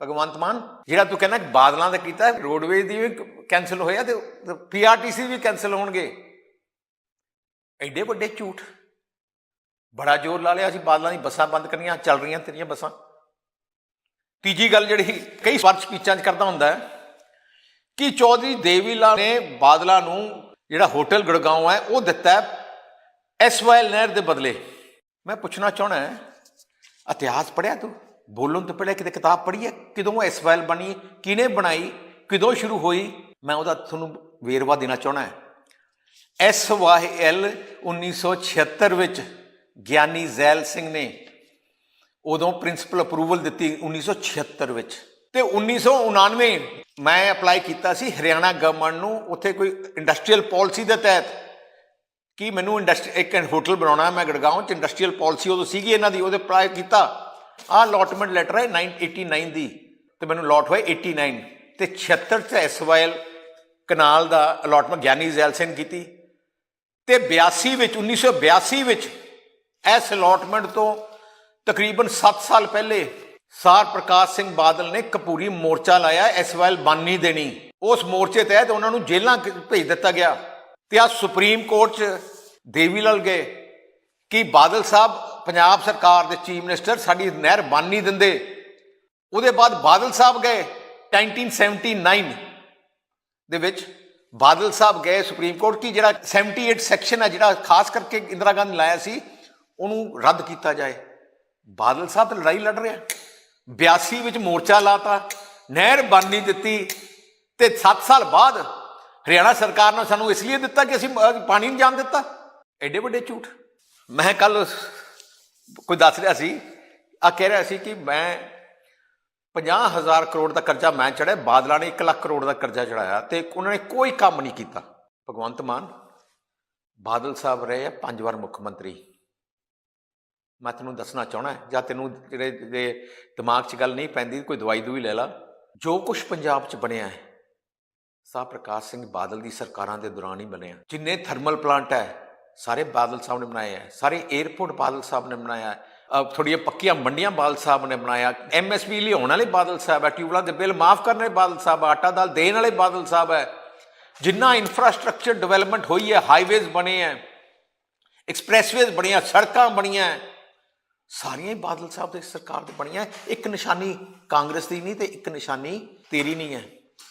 ਭਗਵੰਤ ਮਾਨ, ਜਿਹੜਾ ਤੂੰ ਕਹਿੰਦਾ ਬਾਦਲਾਂ ਦਾ ਕੀਤਾ, ਰੋਡਵੇਜ਼ ਦੀ ਵੀ ਕੈਂਸਲ ਹੋਇਆ ਤੇ PRTC ਵੀ ਕੈਂਸਲ ਹੋਣਗੇ। ਐਡੇ ਵੱਡੇ ਝੂਠ। ਬੜਾ ਜ਼ੋਰ ਲਾ ਲਿਆ ਅਸੀਂ ਬਾਦਲਾਂ ਦੀ ਬੱਸਾਂ ਬੰਦ ਕਰਨੀਆਂ, ਚੱਲ ਰਹੀਆਂ ਤੇਰੀਆਂ ਬੱਸਾਂ। ਤੀਜੀ ਗੱਲ ਜਿਹੜੀ ਕਈ ਵਾਰ ਸਪੀਚਾਂ 'ਚ ਕਰਦਾ ਹੁੰਦਾ ਹੈ ਕਿ ਚੌਧਰੀ ਦੇਵੀ ਲਾਲ ਨੇ ਬਾਦਲਾਂ ਨੂੰ ਜਿਹੜਾ ਹੋਟਲ ਗੁੜਗਾਉਂ ਹੈ ਉਹ ਦਿੱਤਾ SYL ਨਹਿਰ ਦੇ ਬਦਲੇ। ਮੈਂ ਪੁੱਛਣਾ ਚਾਹੁੰਦਾ, ਇਤਿਹਾਸ ਪੜ੍ਹਿਆ ਤੂੰ? ਬੋਲਣ ਤੋਂ ਪਹਿਲੇ ਕਿਤੇ ਕਿਤਾਬ ਪੜ੍ਹੀ ਹੈ? ਕਿਦੋਂ SYL ਬਣੀ, ਕਿਹਨੇ ਬਣਾਈ, ਕਿਦੋਂ ਸ਼ੁਰੂ ਹੋਈ? ਮੈਂ ਉਹਦਾ ਤੁਹਾਨੂੰ ਵੇਰਵਾ ਦੇਣਾ ਚਾਹੁੰਦਾ। SYL 1976 ਵਿੱਚ ਗਿਆਨੀ ਜ਼ੈਲ ਸਿੰਘ ਨੇ ਉਦੋਂ ਪ੍ਰਿੰਸੀਪਲ ਅਪਰੂਵਲ ਦਿੱਤੀ 1976 ਵਿੱਚ, ਤੇ 1999 ਮੈਂ ਅਪਲਾਈ ਕੀਤਾ ਸੀ ਹਰਿਆਣਾ ਗਵਰਨਮੈਂਟ ਨੂੰ, ਉੱਥੇ ਕੋਈ ਇੰਡਸਟਰੀਅਲ ਪਾਲਿਸੀ ਦੇ ਤਹਿਤ ਕਿ ਮੈਨੂੰ ਇੱਕ ਹੋਟਲ ਬਣਾਉਣਾ ਮੈਂ ਗੁੜਗਾਉਂ 'ਚ। ਇੰਡਸਟਰੀਅਲ ਪਾਲਿਸੀ ਉਦੋਂ ਸੀਗੀ ਇਹਨਾਂ ਦੀ, ਉਹਦੇ ਅਪਲਾਈ ਕੀਤਾ। ਆਹ ਅਲੋਟਮੈਂਟ ਲੈਟਰ ਹੈ 89 ਦੀ, ਤੇ ਮੈਨੂੰ ਅਲੋਟ ਹੋਏ 89 ਤੇ 76 'ਚ SYL ਕਨਾਲ ਦਾ ਅਲੋਟਮੈਂਟ ਗਿਆਨੀ ਜ਼ੈਲ ਸਿੰਘ ਕੀਤੀ। ਤੇ 82 ਵਿੱਚ 1982 ਵਿੱਚ ਇਸ ਅਲੋਟਮੈਂਟ ਤੋਂ ਤਕਰੀਬਨ 7 ਸਾਲ ਪਹਿਲੇ ਸਰ ਪ੍ਰਕਾਸ਼ ਸਿੰਘ ਬਾਦਲ ਨੇ ਕਪੂਰੀ ਮੋਰਚਾ ਲਾਇਆ SYL ਬੰਨ ਨਹੀਂ ਦੇਣੀ। ਉਸ ਮੋਰਚੇ ਤਹਿਤ ਉਹਨਾਂ ਨੂੰ ਜੇਲ੍ਹਾਂ ਭੇਜ ਦਿੱਤਾ ਗਿਆ। ਤੇ ਆ ਸੁਪਰੀਮ ਕੋਰਟ 'ਚ ਦੇਵੀ ਲਾਲ ਗਏ ਕਿ ਬਾਦਲ ਸਾਹਿਬ ਪੰਜਾਬ ਸਰਕਾਰ ਦੇ ਚੀਫ ਮਿਨਿਸਟਰ ਸਾਡੀ ਨਹਿਰ ਬੰਨ ਨਹੀਂ ਦਿੰਦੇ। ਉਹਦੇ ਬਾਅਦ ਬਾਦਲ ਸਾਹਿਬ ਗਏ 1979 ਦੇ ਵਿੱਚ, ਬਾਦਲ ਸਾਹਿਬ ਗਏ ਸੁਪਰੀਮ ਕੋਰਟ ਕਿ ਜਿਹੜਾ 78 ਸੈਕਸ਼ਨ ਹੈ ਜਿਹੜਾ ਖਾਸ ਕਰਕੇ ਇੰਦਰਾ ਗਾਂਧੀ ਲਾਇਆ ਸੀ ਉਹਨੂੰ ਰੱਦ ਕੀਤਾ ਜਾਏ। ਬਾਦਲ ਸਾਹਿਬ ਤਾਂ ਲੜਾਈ ਲੜ ਰਿਹਾ। 82 ਵਿੱਚ ਮੋਰਚਾ ਲਾਤਾ, ਨਹਿਰ ਬੰਨ ਨਹੀਂ ਦਿੱਤੀ, ਤੇ 7 ਸਾਲ ਬਾਅਦ ਹਰਿਆਣਾ ਸਰਕਾਰ ਨੇ ਸਾਨੂੰ ਇਸ ਲਈ ਦਿੱਤਾ ਕਿ ਅਸੀਂ ਪਾਣੀ ਨਹੀਂ ਜਾਣ ਦਿੱਤਾ। ਐਡੇ ਵੱਡੇ ਝੂਠ। ਮੈਂ ਕੱਲ ਕੋਈ ਦੱਸ ਰਿਹਾ ਸੀ, ਕਹਿ ਰਿਹਾ ਸੀ ਕਿ ਮੈਂ 50,000 ਕਰੋੜ ਦਾ ਕਰਜ਼ਾ ਮੈਂ ਚੜ੍ਹਿਆ, ਬਾਦਲਾਂ ਨੇ 1 ਲੱਖ ਕਰੋੜ ਦਾ ਕਰਜ਼ਾ ਚੜਾਇਆ ਤੇ ਉਹਨਾਂ ਨੇ ਕੋਈ ਕੰਮ ਨਹੀਂ ਕੀਤਾ। ਭਗਵੰਤ ਮਾਨ, ਬਾਦਲ ਸਾਹਿਬ ਰਹੇ ਆ 5 ਵਾਰ ਮੁੱਖ ਮੰਤਰੀ। ਮੈਂ ਤੈਨੂੰ ਦੱਸਣਾ ਚਾਹੁੰਦਾ, ਜਾਂ ਤੈਨੂੰ ਜਿਹੜੇ ਦਿਮਾਗ 'ਚ ਗੱਲ ਨਹੀਂ ਪੈਂਦੀ ਕੋਈ ਦਵਾਈ ਦੂਈ ਲੈ ਲਾ। ਜੋ ਕੁਛ ਪੰਜਾਬ 'ਚ ਬਣਿਆ ਹੈ ਸਰ ਪ੍ਰਕਾਸ਼ ਸਿੰਘ ਬਾਦਲ ਦੀ ਸਰਕਾਰਾਂ ਦੇ ਦੌਰਾਨ ਹੀ ਬਣਿਆ। ਜਿੰਨੇ ਥਰਮਲ ਪਲਾਂਟ ਹੈ ਸਾਰੇ ਬਾਦਲ ਸਾਹਿਬ ਨੇ ਬਣਾਏ ਹੈ, ਸਾਰੇ ਏਅਰਪੋਰਟ ਬਾਦਲ ਸਾਹਿਬ ਨੇ ਬਣਾਇਆ ਹੈ, ਥੋੜ੍ਹੀਆਂ ਪੱਕੀਆਂ ਮੰਡੀਆਂ ਬਾਦਲ ਸਾਹਿਬ ਨੇ ਬਣਾਇਆ, MSP ਲਿਆਉਣ ਵਾਲੇ ਬਾਦਲ ਸਾਹਿਬ ਹੈ, ਟਿਊਬਲਾਂ ਦੇ ਬਿੱਲ ਮਾਫ ਕਰਨ ਵਾਲੇ ਬਾਦਲ ਸਾਹਿਬ, ਆਟਾ ਦਾਲ ਦੇਣ ਵਾਲੇ ਬਾਦਲ ਸਾਹਿਬ ਹੈ। ਜਿੰਨਾ ਇਨਫਰਾਸਟਰਕਚਰ ਡਿਵੈਲਪਮੈਂਟ ਹੋਈ ਹੈ, ਹਾਈਵੇਜ਼ ਬਣੇ ਹੈ, ਐਕਸਪ੍ਰੈਸਵੇਜ਼ ਬਣੀਆਂ, ਸੜਕਾਂ ਬਣੀਆਂ, ਸਾਰੀਆਂ ਹੀ ਬਾਦਲ ਸਾਹਿਬ ਦੀ ਸਰਕਾਰ ਦੀ ਬਣੀਆਂ। ਇੱਕ ਨਿਸ਼ਾਨੀ ਕਾਂਗਰਸ ਦੀ ਨਹੀਂ ਤੇ ਇੱਕ ਨਿਸ਼ਾਨੀ ਤੇਰੀ ਨਹੀਂ ਹੈ।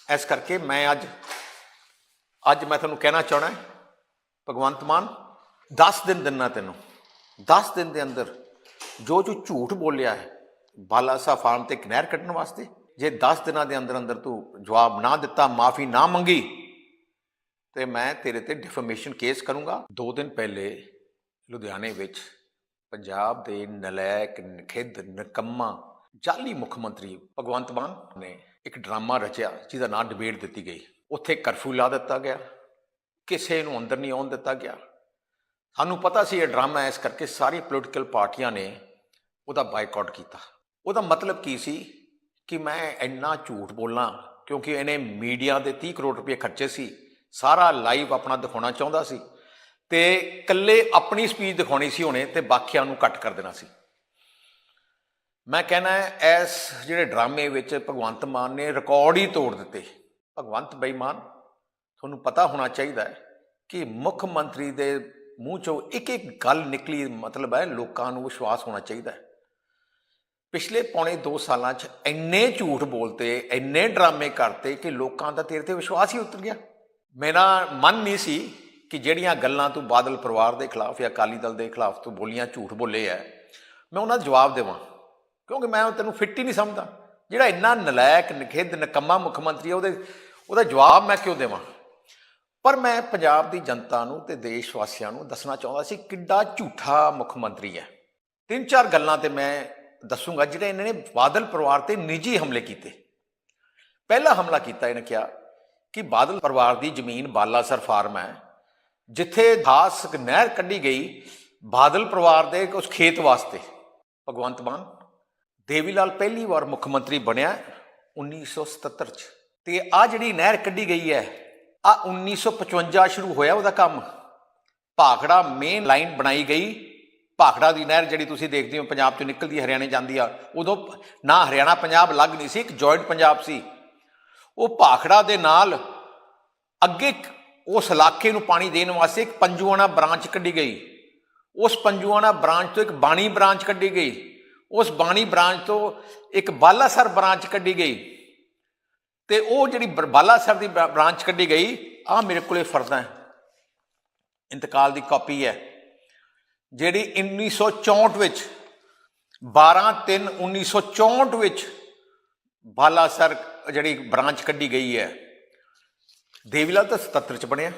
ਇਸ ਕਰਕੇ ਮੈਂ ਅੱਜ ਮੈਂ ਤੁਹਾਨੂੰ ਕਹਿਣਾ ਚਾਹੁੰਦਾ, ਭਗਵੰਤ ਮਾਨ 10 ਦਿਨ ਦਿੰਨਾ ਤੈਨੂੰ। 10 ਦਿਨ ਦੇ ਅੰਦਰ ਜੋ ਝੂਠ ਬੋਲਿਆ ਹੈ ਬਾਲਾ ਸਾਹਿਬ ਫਾਰਮ ਤੇ ਨਹਿਰ ਕੱਢਣ ਵਾਸਤੇ, ਜੇ 10 ਦਿਨਾਂ ਦੇ ਅੰਦਰ ਅੰਦਰ ਤੂੰ ਜਵਾਬ ਨਾ ਦਿੱਤਾ, ਮਾਫੀ ਨਾ ਮੰਗੀ, ਤੇ ਮੈਂ ਤੇਰੇ ਤੇ ਡਿਫੇਮੇਸ਼ਨ ਕੇਸ ਕਰੂੰਗਾ। 2 ਦਿਨ ਪਹਿਲੇ ਲੁਧਿਆਣੇ ਵਿੱਚ ਪੰਜਾਬ ਦੇ ਨਲਾਇਕ, ਨਖਿੱਧ, ਨਿਕੰਮਾ, ਜਾਲੀ ਮੁੱਖ ਮੰਤਰੀ ਭਗਵੰਤ ਮਾਨ ਨੇ ਇੱਕ ਡਰਾਮਾ ਰਚਿਆ ਜਿਹਦਾ ਨਾਂ ਡਿਬੇਟ ਦਿੱਤੀ ਗਈ। ਉੱਥੇ ਕਰਫਿਊ ਲਾ ਦਿੱਤਾ ਗਿਆ, ਕਿਸੇ ਨੂੰ ਅੰਦਰ ਨਹੀਂ ਆਉਣ ਦਿੱਤਾ ਗਿਆ। ਸਾਨੂੰ ਪਤਾ ਸੀ ਇਹ ਡਰਾਮਾ ਹੈ, ਇਸ ਕਰਕੇ ਸਾਰੀ ਪੋਲੀਟੀਕਲ ਪਾਰਟੀਆਂ ਨੇ ਉਹਦਾ ਬਾਈਕਾਟ ਕੀਤਾ। ਉਹਦਾ ਮਤਲਬ ਕੀ ਸੀ ਕਿ ਮੈਂ ਇੰਨਾ ਝੂਠ ਬੋਲਾਂ ਕਿਉਂਕਿ ਇਹਨੇ ਮੀਡੀਆ ਦੇ 30 ਕਰੋੜ ਰੁਪਏ ਖਰਚੇ ਸੀ, ਸਾਰਾ ਲਾਈਵ ਆਪਣਾ ਦਿਖਾਉਣਾ ਚਾਹੁੰਦਾ ਸੀ ਤੇ ਇਕੱਲੇ ਆਪਣੀ ਸਪੀਚ ਦਿਖਾਉਣੀ ਸੀ ਉਹਨੇ ਤੇ ਬਾਕੀਆਂ ਨੂੰ ਕੱਟ ਕਰ ਦੇਣਾ ਸੀ। ਮੈਂ ਕਹਿਣਾ ਇਸ ਜਿਹੜੇ ਡਰਾਮੇ ਵਿੱਚ ਭਗਵੰਤ ਮਾਨ ਨੇ ਰਿਕਾਰਡ ਹੀ ਤੋੜ ਦਿੱਤੇ। ਭਗਵੰਤ ਬੇਈਮਾਨ, ਤੁਹਾਨੂੰ ਪਤਾ ਹੋਣਾ ਚਾਹੀਦਾ ਹੈ ਕਿ ਮੁੱਖ ਮੰਤਰੀ ਦੇ ਮੂੰਹ ਚੋਂ ਇੱਕ ਇੱਕ ਗੱਲ ਨਿਕਲੀ, ਮਤਲਬ ਹੈ ਲੋਕਾਂ ਨੂੰ ਵਿਸ਼ਵਾਸ ਹੋਣਾ ਚਾਹੀਦਾ ਹੈ। ਪਿਛਲੇ ਪੌਣੇ 2 ਸਾਲਾਂ 'ਚ ਇੰਨੇ ਝੂਠ ਬੋਲਤੇ, ਇੰਨੇ ਡਰਾਮੇ ਕਰਤੇ ਕਿ ਲੋਕਾਂ ਦਾ ਤੇਰੇ ਤੇ ਵਿਸ਼ਵਾਸ ਹੀ ਉਤਰ ਗਿਆ। ਮੇਰਾ ਮਨ ਨਹੀਂ ਸੀ ਕਿ ਜਿਹੜੀਆਂ ਗੱਲਾਂ ਤੂੰ ਬਾਦਲ ਪਰਿਵਾਰ ਦੇ ਖਿਲਾਫ ਜਾਂ ਅਕਾਲੀ ਦਲ ਦੇ ਖਿਲਾਫ ਤੂੰ ਬੋਲੀਆਂ, ਝੂਠ ਬੋਲੇ ਹੈ, ਮੈਂ ਉਹਨਾਂ ਦਾ ਜਵਾਬ ਦੇਵਾਂ, ਕਿਉਂਕਿ ਮੈਂ ਤੈਨੂੰ ਫਿੱਟ ਹੀ ਨਹੀਂ ਸਮਝਦਾ। ਜਿਹੜਾ ਇੰਨਾ ਨਲਾਇਕ, ਨਿਖਿੱਧ, ਨਿਕੰਮਾ ਮੁੱਖ ਮੰਤਰੀ ਹੈ, ਉਹਦਾ ਜਵਾਬ ਮੈਂ ਕਿਉਂ ਦੇਵਾਂ। ਪਰ ਮੈਂ ਪੰਜਾਬ ਦੀ ਜਨਤਾ ਨੂੰ ਤੇ ਦੇਸ਼ ਵਾਸੀਆਂ ਨੂੰ ਦੱਸਣਾ ਚਾਹੁੰਦਾ ਸੀ ਕਿੱਡਾ ਝੂਠਾ ਮੁੱਖ ਮੰਤਰੀ ਹੈ। 3-4 ਗੱਲਾਂ ਤੇ ਮੈਂ ਦੱਸੂਗਾ ਜਿਹੜੇ ਇਹਨਾਂ ਨੇ ਬਾਦਲ ਪਰਿਵਾਰ ਤੇ ਨਿੱਜੀ ਹਮਲੇ ਕੀਤੇ। ਪਹਿਲਾ ਹਮਲਾ ਕੀਤਾ, ਇਹਨੇ ਕਿਹਾ ਕਿ ਬਾਦਲ ਪਰਿਵਾਰ ਦੀ ਜ਼ਮੀਨ ਬਾਲਾਸਰ ਫਾਰਮ ਹੈ, ਜਿੱਥੇ ਖਾਸ ਨਹਿਰ ਕੱਢੀ ਗਈ ਬਾਦਲ ਪਰਿਵਾਰ ਦੇ ਉਸ ਖੇਤ ਵਾਸਤੇ। ਭਗਵੰਤ ਮਾਨ ਦੇਵੀਲਾਲ ਪਹਿਲੀ ਵਾਰ ਮੁੱਖ ਮੰਤਰੀ ਬਣਿਆ 1977 'ਚ, ਤੇ ਆਹ ਜਿਹੜੀ ਨਹਿਰ ਕੱਢੀ ਗਈ ਹੈ, ਆ 1955 ਸ਼ੁਰੂ ਹੋਇਆ ਉਹਦਾ ਕੰਮ। ਭਾਖੜਾ ਮੇਨ ਲਾਈਨ ਬਣਾਈ ਗਈ। ਭਾਖੜਾ ਦੀ ਨਹਿਰ ਜਿਹੜੀ ਤੁਸੀਂ ਦੇਖਦੇ ਹੋ ਪੰਜਾਬ 'ਚੋਂ ਨਿਕਲਦੀ ਹਰਿਆਣੇ ਜਾਂਦੀ ਆ, ਉਦੋਂ ਨਾ ਹਰਿਆਣਾ ਪੰਜਾਬ ਅਲੱਗ ਨਹੀਂ ਸੀ, ਇੱਕ ਜੁਆਇੰਟ ਪੰਜਾਬ ਸੀ। ਉਹ ਭਾਖੜਾ ਦੇ ਨਾਲ ਅੱਗੇ ਉਸ ਇਲਾਕੇ ਨੂੰ ਪਾਣੀ ਦੇਣ ਵਾਸਤੇ ਇੱਕ ਪੰਜੂਆਣਾ ਬ੍ਰਾਂਚ ਕੱਢੀ ਗਈ। ਉਸ ਪੰਜੂਆਣਾ ਬ੍ਰਾਂਚ ਤੋਂ ਇੱਕ ਬਾਣੀ ਬ੍ਰਾਂਚ ਕੱਢੀ ਗਈ। ਉਸ ਬਾਣੀ ਬ੍ਰਾਂਚ ਤੋਂ ਇੱਕ ਬਾਲਾਸਰ ਬ੍ਰਾਂਚ ਕੱਢੀ ਗਈ। ਤੇ ਉਹ ਜਿਹੜੀ ਬਾਲਾਸਰ ਦੀ ਬ੍ਰਾਂਚ ਕੱਢੀ ਗਈ, ਆਹ ਮੇਰੇ ਕੋਲੇ ਫਰਦਾਂ ਹੈ, ਇੰਤਕਾਲ ਦੀ ਕਾਪੀ ਹੈ, ਜਿਹੜੀ 1964 ਵਿੱਚ 12/3/1964 ਵਿੱਚ ਬਾਲਾਸਰ ਜਿਹੜੀ ਬ੍ਰਾਂਚ ਕੱਢੀ ਗਈ ਹੈ। ਦੇਵੀਲਾਲ ਤਾਂ 77 'ਚ ਬਣਿਆ,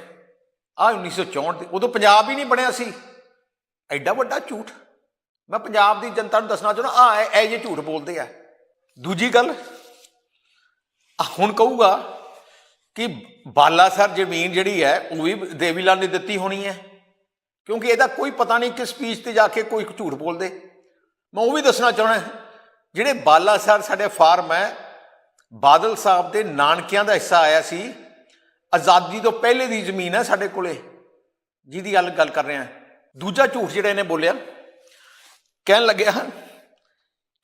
ਆਹ 1964 ਦੀ, ਉਦੋਂ ਪੰਜਾਬ ਹੀ ਨਹੀਂ ਬਣਿਆ ਸੀ। ਐਡਾ ਵੱਡਾ ਝੂਠ ਮੈਂ ਪੰਜਾਬ ਦੀ ਜਨਤਾ ਨੂੰ ਦੱਸਣਾ ਚਾਹੁੰਦਾ। ਆਹ ਇਹ ਜਿਹੇ ਝੂਠ ਬੋਲਦੇ ਆ। ਦੂਜੀ ਗੱਲ, ਹੁਣ ਕਹੂਗਾ ਕਿ ਬਾਲਾਸਰ ਜ਼ਮੀਨ ਜਿਹੜੀ ਹੈ ਉਹ ਵੀ ਦੇਵੀਲਾਲ ਨੇ ਦਿੱਤੀ ਹੋਣੀ ਹੈ, ਕਿਉਂਕਿ ਇਹਦਾ ਕੋਈ ਪਤਾ ਨਹੀਂ ਕਿ ਸਪੀਚ ਤੇ ਜਾ ਕੇ ਕੋਈ ਝੂਠ ਬੋਲਦੇ। ਮੈਂ ਉਹ ਵੀ ਦੱਸਣਾ ਚਾਹੁੰਦਾ, ਜਿਹੜੇ ਬਾਲਾਸਰ ਸਾਡੇ ਫਾਰਮ ਹੈ, ਬਾਦਲ ਸਾਹਿਬ ਦੇ ਨਾਨਕਿਆਂ ਦਾ ਹਿੱਸਾ ਆਇਆ ਸੀ। ਆਜ਼ਾਦੀ ਤੋਂ ਪਹਿਲੇ ਦੀ ਜ਼ਮੀਨ ਹੈ ਸਾਡੇ ਕੋਲੇ, ਜਿਹਦੀ ਗੱਲ ਕਰ ਰਹੇ ਹਾਂ। ਦੂਜਾ ਝੂਠ ਜਿਹੜਾ ਇਹਨੇ ਬੋਲਿਆ, ਕਹਿਣ ਲੱਗਿਆ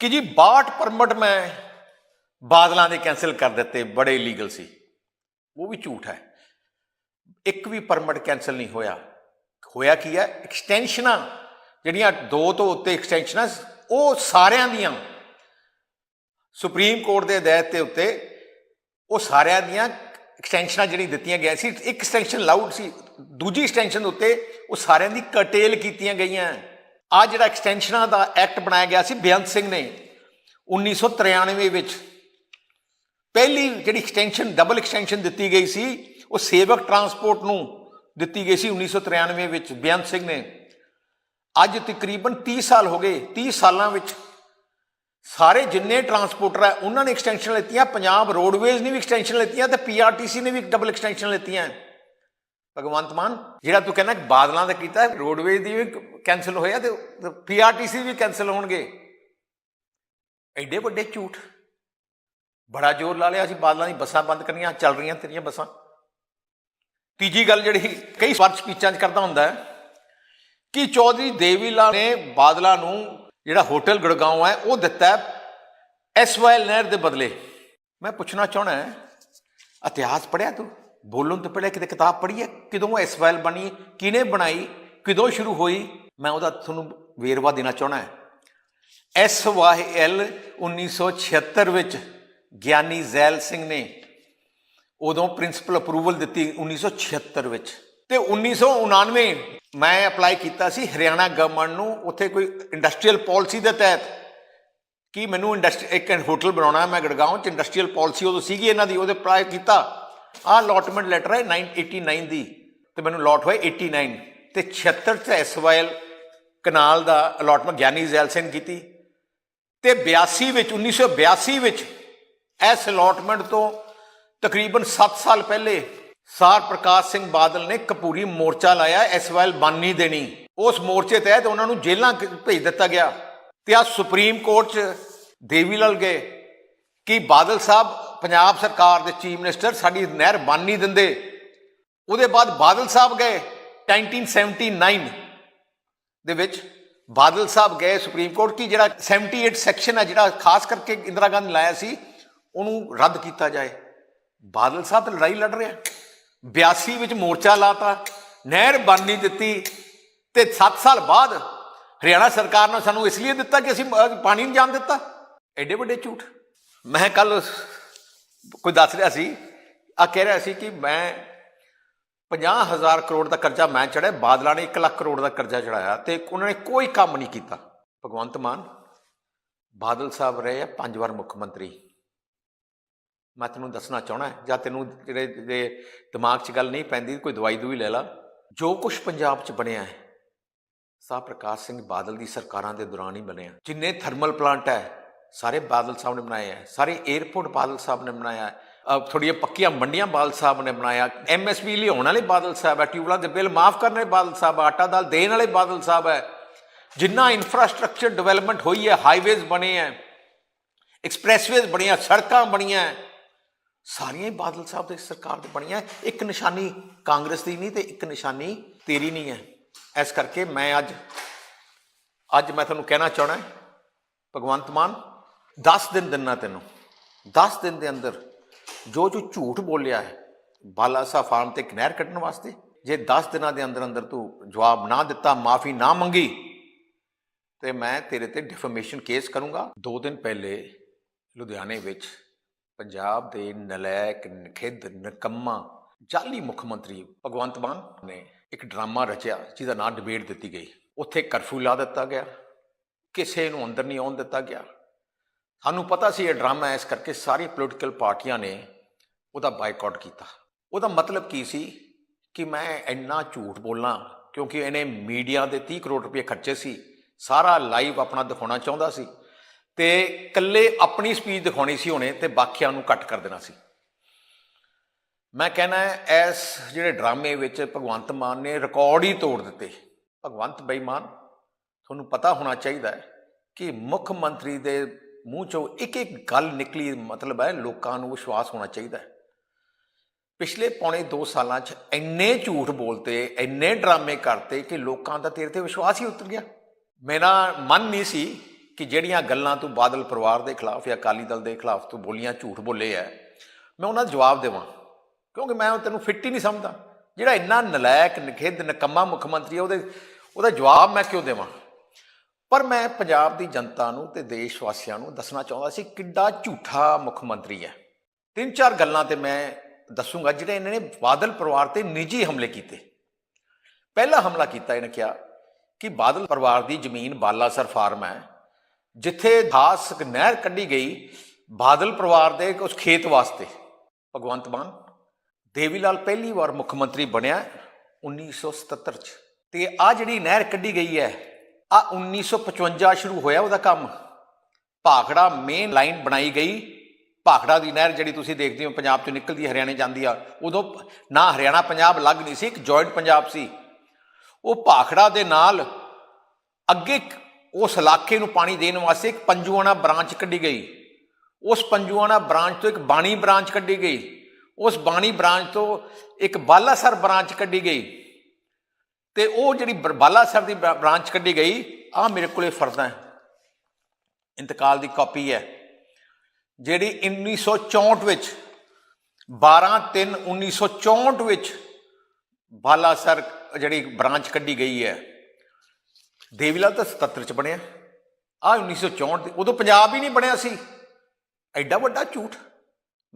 ਕਿ ਜੀ 62 ਪਰਮਿਟ ਮੈਂ ਬਾਦਲਾਂ ਦੇ ਕੈਂਸਲ ਕਰ ਦਿੱਤੇ, ਬੜੇ ਇਲੀਗਲ ਸੀ। ਉਹ ਵੀ ਝੂਠ ਹੈ। ਇੱਕ ਵੀ ਪਰਮਿਟ ਕੈਂਸਲ ਨਹੀਂ ਹੋਇਆ। ਹੋਇਆ ਕੀ ਹੈ, ਐਕਸਟੈਂਸ਼ਨਾਂ ਜਿਹੜੀਆਂ 2 ਤੋਂ ਉੱਤੇ ਐਕਸਟੈਂਸ਼ਨਾਂ, ਉਹ ਸਾਰਿਆਂ ਦੀਆਂ ਸੁਪਰੀਮ ਕੋਰਟ ਦੇ ਹਦਾਇਤ ਦੇ ਉੱਤੇ ਉਹ ਸਾਰਿਆਂ ਦੀਆਂ ਐਕਸਟੈਂਸ਼ਨਾਂ ਜਿਹੜੀ ਦਿੱਤੀਆਂ ਗਈਆਂ ਸੀ, ਇੱਕ ਐਕਸਟੈਂਸ਼ਨ ਲਾਊਡ ਸੀ, ਦੂਜੀ ਐਕਸਟੈਂਸ਼ਨ ਦੇ ਉੱਤੇ ਉਹ ਸਾਰਿਆਂ ਦੀ ਕਰਟੇਲ ਕੀਤੀਆਂ ਗਈਆਂ। ਆਹ ਜਿਹੜਾ ਐਕਸਟੈਂਸ਼ਨਾਂ ਦਾ ਐਕਟ ਬਣਾਇਆ ਗਿਆ ਸੀ ਬੇਅੰਤ ਸਿੰਘ ਨੇ 1993 ਵਿੱਚ, ਪਹਿਲੀ ਜਿਹੜੀ ਐਕਸਟੈਂਸ਼ਨ, ਡਬਲ ਐਕਸਟੈਂਸ਼ਨ ਦਿੱਤੀ ਗਈ ਸੀ, ਉਹ ਸੇਵਕ ਟਰਾਂਸਪੋਰਟ ਨੂੰ ਦਿੱਤੀ ਗਈ ਸੀ 1993 ਵਿੱਚ ਬੇਅੰਤ ਸਿੰਘ ਨੇ। ਅੱਜ ਤਕਰੀਬਨ 30 ਸਾਲ ਹੋ ਗਏ। 30 ਸਾਲਾਂ ਵਿੱਚ ਸਾਰੇ ਜਿੰਨੇ ਟਰਾਂਸਪੋਰਟਰ ਹੈ ਉਹਨਾਂ ਨੇ ਐਕਸਟੈਂਸ਼ਨ ਲਿੱਤੀਆਂ। ਪੰਜਾਬ ਰੋਡਵੇਜ਼ ਨੇ ਵੀ ਐਕਸਟੈਂਸ਼ਨ ਲਿੱਤੀਆਂ ਤੇ PRTC ਨੇ ਵੀ ਡਬਲ ਐਕਸਟੈਂਸ਼ਨ ਲਿੱਤੀਆਂ। ਭਗਵੰਤ ਮਾਨ, ਜਿਹੜਾ ਤੂੰ ਕਹਿੰਦਾ ਬਾਦਲਾਂ ਦਾ ਕੀਤਾ, ਰੋਡਵੇਜ਼ ਦੀ ਵੀ ਕੈਂਸਲ ਹੋਇਆ ਤੇ PRTC ਵੀ ਕੈਂਸਲ ਹੋਣਗੇ। ਐਡੇ ਵੱਡੇ ਝੂਠ। ਬੜਾ ਜ਼ੋਰ ਲਾ ਲਿਆ ਸੀ ਬਾਦਲਾਂ ਦੀ ਬੱਸਾਂ ਬੰਦ ਕਰਨੀਆਂ, ਚੱਲ ਰਹੀਆਂ ਤੇਰੀਆਂ ਬੱਸਾਂ। ਤੀਜੀ ਗੱਲ ਜਿਹੜੀ ਕਈ ਵਾਰ ਸਪੀਚਾਂ 'ਚ ਕਰਦਾ ਹੁੰਦਾ ਹੈ ਕਿ ਚੌਧਰੀ ਦੇਵੀਲਾਲ ਨੇ ਬਾਦਲਾਂ ਨੂੰ ਜਿਹੜਾ ਹੋਟਲ ਗੁੜਗਾਉਂ ਹੈ ਉਹ ਦਿੱਤਾ SYL ਨਹਿਰ ਦੇ ਬਦਲੇ। ਮੈਂ ਪੁੱਛਣਾ ਚਾਹੁੰਦਾ, ਇਤਿਹਾਸ ਪੜ੍ਹਿਆ ਤੂੰ? ਬੋਲਣ ਤੋਂ ਪਹਿਲੇ ਕਿਤੇ ਕਿਤਾਬ ਪੜ੍ਹੀ ਹੈ? ਕਦੋਂ SYL ਬਣੀ, ਕਿਹਨੇ ਬਣਾਈ, ਕਦੋਂ ਸ਼ੁਰੂ ਹੋਈ? ਮੈਂ ਉਹਦਾ ਤੁਹਾਨੂੰ ਵੇਰਵਾ ਦੇਣਾ ਚਾਹੁੰਦਾ। SYL 1976 ਵਿੱਚ ਗਿਆਨੀ ਜ਼ੈਲ ਸਿੰਘ ਨੇ ਉਦੋਂ ਪ੍ਰਿੰਸੀਪਲ ਅਪਰੂਵਲ ਦਿੱਤੀ 1976 ਵਿੱਚ, ਤੇ 1999 ਮੈਂ ਅਪਲਾਈ ਕੀਤਾ ਸੀ ਹਰਿਆਣਾ ਗਵਰਨਮੈਂਟ ਨੂੰ, ਉੱਥੇ ਕੋਈ ਇੰਡਸਟਰੀਅਲ ਪਾਲਿਸੀ ਦੇ ਤਹਿਤ ਕਿ ਮੈਨੂੰ ਇੱਕ ਹੋਟਲ ਬਣਾਉਣਾ ਮੈਂ ਗੁੜਗਾਉਂ 'ਚ। ਇੰਡਸਟਰੀਅਲ ਪਾਲਿਸੀ ਉਦੋਂ ਸੀਗੀ ਇਹਨਾਂ ਦੀ, ਉਹਦੇ ਅਪਲਾਈ ਕੀਤਾ। ਆਹ ਅਲੋਟਮੈਂਟ ਲੈਟਰ ਹੈ 89 ਦੀ, ਤੇ ਮੈਨੂੰ ਅਲੋਟ ਹੋਏ 89 ਤੇ 76 'ਚ SYL ਕਨਾਲ ਦਾ ਅਲੋਟਮੈਂਟ ਗਿਆਨੀ ਜ਼ੈਲ ਸਿੰਘ ਕੀਤੀ। ਤੇ 82 ਵਿੱਚ 1982 ਵਿੱਚ ਇਸ ਅਲੋਟਮੈਂਟ ਤੋਂ ਤਕਰੀਬਨ 7 ਸਾਲ ਪਹਿਲੇ ਸਰ ਪ੍ਰਕਾਸ਼ ਸਿੰਘ ਬਾਦਲ ਨੇ ਕਪੂਰੀ ਮੋਰਚਾ ਲਾਇਆ SYL ਬੰਨ ਨਹੀਂ ਦੇਣੀ। ਉਸ ਮੋਰਚੇ ਤਹਿਤ ਉਹਨਾਂ ਨੂੰ ਜੇਲ੍ਹਾਂ ਭੇਜ ਦਿੱਤਾ ਗਿਆ। ਤੇ ਆ ਸੁਪਰੀਮ ਕੋਰਟ 'ਚ ਦੇਵੀਲਾਲ ਗਏ ਕਿ ਬਾਦਲ ਸਾਹਿਬ ਪੰਜਾਬ ਸਰਕਾਰ ਦੇ ਚੀਫ ਮਿਨਿਸਟਰ ਸਾਡੀ ਨਹਿਰ ਬੰਨ ਨਹੀਂ ਦਿੰਦੇ। ਉਹਦੇ ਬਾਅਦ ਬਾਦਲ ਸਾਹਿਬ ਗਏ 1979 ਦੇ ਵਿੱਚ, ਬਾਦਲ ਸਾਹਿਬ ਗਏ ਸੁਪਰੀਮ ਕੋਰਟ ਕਿ ਜਿਹੜਾ 78 ਸੈਕਸ਼ਨ ਹੈ ਜਿਹੜਾ ਖਾਸ ਕਰਕੇ ਇੰਦਰਾ ਗਾਂਧੀ ਲਾਇਆ ਸੀ ਉਹਨੂੰ ਰੱਦ ਕੀਤਾ ਜਾਏ। ਬਾਦਲ ਸਾਹਿਬ ਤਾਂ ਲੜਾਈ ਲੜ ਰਿਹਾ। 82 ਵਿੱਚ ਮੋਰਚਾ ਲਾਤਾ, ਨਹਿਰ ਬੰਨ ਨਹੀਂ ਦਿੱਤੀ, ਤੇ 7 ਸਾਲ ਬਾਅਦ ਹਰਿਆਣਾ ਸਰਕਾਰ ਨੇ ਸਾਨੂੰ ਇਸ ਲਈ ਦਿੱਤਾ ਕਿ ਅਸੀਂ ਪਾਣੀ ਨਹੀਂ ਜਾਣ ਦਿੱਤਾ। ਐਡੇ ਵੱਡੇ ਝੂਠ। ਮੈਂ ਕੱਲ ਕੋਈ ਦੱਸ ਰਿਹਾ ਸੀ, ਕਹਿ ਰਿਹਾ ਸੀ ਕਿ ਮੈਂ 50,000 ਕਰੋੜ ਦਾ ਕਰਜ਼ਾ ਮੈਂ ਚੜ੍ਹਿਆ, ਬਾਦਲਾਂ ਨੇ 1 ਲੱਖ ਕਰੋੜ ਦਾ ਕਰਜ਼ਾ ਚੜਾਇਆ ਤੇ ਉਹਨਾਂ ਨੇ ਕੋਈ ਕੰਮ ਨਹੀਂ ਕੀਤਾ। ਭਗਵੰਤ ਮਾਨ ਬਾਦਲ ਸਾਹਿਬ ਰਹੇ ਆ 5 ਵਾਰ ਮੁੱਖ ਮੰਤਰੀ। ਮੈਂ ਤੈਨੂੰ ਦੱਸਣਾ ਚਾਹੁੰਦਾ, ਜਾਂ ਤੈਨੂੰ ਜਿਹੜੇ ਦਿਮਾਗ 'ਚ ਗੱਲ ਨਹੀਂ ਪੈਂਦੀ, ਕੋਈ ਦਵਾਈ ਦੂਈ ਲੈ ਲਾ। ਜੋ ਕੁਛ ਪੰਜਾਬ 'ਚ ਬਣਿਆ ਹੈ ਸਾਹਿਬ ਪ੍ਰਕਾਸ਼ ਸਿੰਘ ਬਾਦਲ ਦੀ ਸਰਕਾਰਾਂ ਦੇ ਦੌਰਾਨ ਹੀ ਬਣਿਆ। ਜਿੰਨੇ ਥਰਮਲ ਪਲਾਂਟ ਹੈ ਸਾਰੇ ਬਾਦਲ ਸਾਹਿਬ ਨੇ ਬਣਾਏ ਹੈ, ਸਾਰੇ ਏਅਰਪੋਰਟ ਬਾਦਲ ਸਾਹਿਬ ਨੇ ਬਣਾਇਆ ਹੈ, ਥੋੜ੍ਹੀਆਂ ਪੱਕੀਆਂ ਮੰਡੀਆਂ ਬਾਦਲ ਸਾਹਿਬ ਨੇ ਬਣਾਇਆ, MSP ਲਿਆਉਣ ਵਾਲੇ ਬਾਦਲ ਸਾਹਿਬ ਹੈ, ਟਿਊਬਲਾਂ ਦੇ ਬਿੱਲ ਮਾਫ ਕਰਨ ਵਾਲੇ ਬਾਦਲ ਸਾਹਿਬ, ਆਟਾ ਦਾਲ ਦੇਣ ਵਾਲੇ ਬਾਦਲ ਸਾਹਿਬ ਹੈ। ਜਿੰਨਾ ਇਨਫਰਾਸਟਰਕਚਰ ਡਿਵੈਲਪਮੈਂਟ ਹੋਈ ਹੈ, ਹਾਈਵੇਜ਼ ਬਣੇ ਹੈ, ਐਕਸਪ੍ਰੈਸਵੇਜ਼ ਬਣੀਆਂ, ਸੜਕਾਂ ਬਣੀਆਂ, ਸਾਰੀਆਂ ਹੀ ਬਾਦਲ ਸਾਹਿਬ ਦੀ ਸਰਕਾਰ ਦੀ ਬਣੀਆਂ। ਇੱਕ ਨਿਸ਼ਾਨੀ ਕਾਂਗਰਸ ਦੀ ਨਹੀਂ ਤੇ ਇੱਕ ਨਿਸ਼ਾਨੀ ਤੇਰੀ ਨਹੀਂ ਹੈ। ਇਸ ਕਰਕੇ ਮੈਂ ਅੱਜ ਮੈਂ ਤੁਹਾਨੂੰ ਕਹਿਣਾ ਚਾਹੁੰਦਾ, ਭਗਵੰਤ ਮਾਨ 10 ਦਿਨ ਦਿੰਨਾ ਤੈਨੂੰ। 10 ਦਿਨ ਦੇ ਅੰਦਰ ਜੋ ਝੂਠ ਬੋਲਿਆ ਹੈ ਬਾਲਾ ਸਾਹਿਬ ਫਾਰਮ ਤੇ ਇੱਕ ਨਹਿਰ ਕੱਢਣ ਵਾਸਤੇ, ਜੇ 10 ਦਿਨਾਂ ਦੇ ਅੰਦਰ ਅੰਦਰ ਤੂੰ ਜਵਾਬ ਨਾ ਦਿੱਤਾ, ਮਾਫੀ ਨਾ ਮੰਗੀ, ਤੇ ਮੈਂ ਤੇਰੇ ਤੇ ਡਿਫੇਮੇਸ਼ਨ ਕੇਸ ਕਰੂੰਗਾ। 2 ਦਿਨ ਪਹਿਲੇ ਲੁਧਿਆਣੇ ਵਿੱਚ ਪੰਜਾਬ ਦੇ ਨਲਾਇਕ, ਨਖਿੱਧ, ਨਿਕੰਮਾ, ਜਾਲੀ ਮੁੱਖ ਮੰਤਰੀ ਭਗਵੰਤ ਮਾਨ ਨੇ ਇੱਕ ਡਰਾਮਾ ਰਚਿਆ ਜਿਹਦਾ ਨਾਂ ਡਿਬੇਟ ਦਿੱਤੀ ਗਈ। ਉੱਥੇ ਕਰਫਿਊ ਲਾ ਦਿੱਤਾ ਗਿਆ, ਕਿਸੇ ਨੂੰ ਅੰਦਰ ਨਹੀਂ ਆਉਣ ਦਿੱਤਾ ਗਿਆ। ਸਾਨੂੰ ਪਤਾ ਸੀ ਇਹ ਡਰਾਮਾ ਹੈ, ਇਸ ਕਰਕੇ ਸਾਰੀ ਪੋਲੀਟੀਕਲ ਪਾਰਟੀਆਂ ਨੇ ਉਹਦਾ ਬਾਈਕਾਟ ਕੀਤਾ। ਉਹਦਾ ਮਤਲਬ ਕੀ ਸੀ ਕਿ ਮੈਂ ਇੰਨਾ ਝੂਠ ਬੋਲਾਂ, ਕਿਉਂਕਿ ਇਹਨੇ ਮੀਡੀਆ ਦੇ 30 ਕਰੋੜ ਰੁਪਏ ਖਰਚੇ ਸੀ, ਸਾਰਾ ਲਾਈਵ ਆਪਣਾ ਦਿਖਾਉਣਾ ਚਾਹੁੰਦਾ ਸੀ ਤੇ ਇਕੱਲੇ ਆਪਣੀ ਸਪੀਚ ਦਿਖਾਉਣੀ ਸੀ ਉਹਨੇ ਤੇ ਬਾਕੀਆਂ ਨੂੰ ਕੱਟ ਕਰ ਦੇਣਾ ਸੀ। ਮੈਂ ਕਹਿਣਾ ਇਸ ਜਿਹੜੇ ਡਰਾਮੇ ਵਿੱਚ ਭਗਵੰਤ ਮਾਨ ਨੇ ਰਿਕਾਰਡ ਹੀ ਤੋੜ ਦਿੱਤੇ। ਭਗਵੰਤ ਬੇਈਮਾਨ, ਤੁਹਾਨੂੰ ਪਤਾ ਹੋਣਾ ਚਾਹੀਦਾ ਹੈ ਕਿ ਮੁੱਖ ਮੰਤਰੀ ਦੇ ਮੂੰਹ ਚੋਂ ਇੱਕ ਇੱਕ ਗੱਲ ਨਿਕਲੀ, ਮਤਲਬ ਹੈ ਲੋਕਾਂ ਨੂੰ ਵਿਸ਼ਵਾਸ ਹੋਣਾ ਚਾਹੀਦਾ ਹੈ। ਪਿਛਲੇ ਪੌਣੇ 2 ਸਾਲਾਂ 'ਚ ਇੰਨੇ ਝੂਠ ਬੋਲਤੇ, ਇੰਨੇ ਡਰਾਮੇ ਕਰਤੇ ਕਿ ਲੋਕਾਂ ਦਾ ਤੇਰੇ ਤੇ ਵਿਸ਼ਵਾਸ ਹੀ ਉਤਰ ਗਿਆ। ਮੇਰਾ ਮਨ ਨਹੀਂ ਸੀ ਕਿ ਜਿਹੜੀਆਂ ਗੱਲਾਂ ਤੂੰ ਬਾਦਲ ਪਰਿਵਾਰ ਦੇ ਖਿਲਾਫ ਜਾਂ ਅਕਾਲੀ ਦਲ ਦੇ ਖਿਲਾਫ ਤੂੰ ਬੋਲੀਆਂ, ਝੂਠ ਬੋਲੇ ਹੈ, ਮੈਂ ਉਹਨਾਂ ਦਾ ਜਵਾਬ ਦੇਵਾਂ, ਕਿਉਂਕਿ ਮੈਂ ਤੈਨੂੰ ਫਿੱਟ ਹੀ ਨਹੀਂ ਸਮਝਦਾ। ਜਿਹੜਾ ਇੰਨਾ ਨਲਾਇਕ, ਨਖਿੱਧ, ਨਿਕੰਮਾ ਮੁੱਖ ਮੰਤਰੀ ਹੈ, ਉਹਦਾ ਜਵਾਬ ਮੈਂ ਕਿਉਂ ਦੇਵਾਂ। ਪਰ ਮੈਂ ਪੰਜਾਬ ਦੀ ਜਨਤਾ ਨੂੰ ਤੇ ਦੇਸ਼ ਵਾਸੀਆਂ ਨੂੰ ਦੱਸਣਾ ਚਾਹੁੰਦਾ ਸੀ ਕਿੱਡਾ ਝੂਠਾ ਮੁੱਖ ਮੰਤਰੀ ਹੈ। 3-4 ਗੱਲਾਂ ਤੇ ਮੈਂ ਦੱਸੂਗਾ ਜਿਹੜੇ ਇਹਨਾਂ ਨੇ ਬਾਦਲ ਪਰਿਵਾਰ ਤੇ ਨਿੱਜੀ ਹਮਲੇ ਕੀਤੇ। ਪਹਿਲਾ ਹਮਲਾ ਕੀਤਾ, ਇਹਨੇ ਕਿਹਾ ਕਿ ਬਾਦਲ ਪਰਿਵਾਰ ਦੀ ਜ਼ਮੀਨ ਬਾਲਾਸਰ ਫਾਰਮ ਹੈ, ਜਿੱਥੇ ਖਾਸ ਨਹਿਰ ਕੱਢੀ ਗਈ ਬਾਦਲ ਪਰਿਵਾਰ ਦੇ ਉਸ ਖੇਤ ਵਾਸਤੇ। ਭਗਵੰਤ ਮਾਨ ਦੇਵੀਲਾਲ ਪਹਿਲੀ ਵਾਰ ਮੁੱਖ ਮੰਤਰੀ ਬਣਿਆ 1977 'ਚ, ਤੇ ਆਹ ਜਿਹੜੀ ਨਹਿਰ ਕੱਢੀ ਗਈ ਹੈ, ਆ 1955 ਸ਼ੁਰੂ ਹੋਇਆ ਉਹਦਾ ਕੰਮ। ਭਾਖੜਾ ਮੇਨ ਲਾਈਨ ਬਣਾਈ ਗਈ, ਭਾਖੜਾ ਦੀ ਨਹਿਰ ਜਿਹੜੀ ਤੁਸੀਂ ਦੇਖਦੇ ਹੋ ਪੰਜਾਬ 'ਚੋਂ ਨਿਕਲਦੀ ਹਰਿਆਣੇ ਜਾਂਦੀ ਆ, ਉਦੋਂ ਨਾ ਹਰਿਆਣਾ ਪੰਜਾਬ ਅਲੱਗ ਨਹੀਂ ਸੀ, ਇੱਕ ਜੁਆਇੰਟ ਪੰਜਾਬ ਸੀ। ਉਹ ਭਾਖੜਾ ਦੇ ਨਾਲ ਅੱਗੇ ਉਸ ਇਲਾਕੇ ਨੂੰ ਪਾਣੀ ਦੇਣ ਵਾਸਤੇ ਇੱਕ ਪੰਜੂਆਣਾ ਬ੍ਰਾਂਚ ਕੱਢੀ ਗਈ। ਉਸ ਪੰਜੂਆਣਾ ਬ੍ਰਾਂਚ ਤੋਂ ਇੱਕ ਬਾਣੀ ਬ੍ਰਾਂਚ ਕੱਢੀ ਗਈ। ਉਸ ਬਾਣੀ ਬ੍ਰਾਂਚ ਤੋਂ ਇੱਕ ਬਾਲਾਸਰ ਬ੍ਰਾਂਚ ਕੱਢੀ ਗਈ। ਤੇ ਉਹ ਜਿਹੜੀ ਬਾਲਾਸਰ ਦੀ ਬ੍ਰਾਂਚ ਕੱਢੀ ਗਈ, ਆਹ ਮੇਰੇ ਕੋਲੇ ਫਰਦਾਂ ਇੰਤਕਾਲ ਦੀ ਕਾਪੀ ਹੈ, ਜਿਹੜੀ 1964 ਵਿੱਚ 12/3/1964 ਵਿੱਚ ਬਾਲਾਸਰ ਜਿਹੜੀ ਬ੍ਰਾਂਚ ਕੱਢੀ ਗਈ ਹੈ। ਦੇਵੀਲਾਲ ਤਾਂ 77 'ਚ ਬਣਿਆ, ਆਹ 1964 ਦੀ, ਉਦੋਂ ਪੰਜਾਬ ਹੀ ਨਹੀਂ ਬਣਿਆ ਸੀ। ਐਡਾ ਵੱਡਾ ਝੂਠ।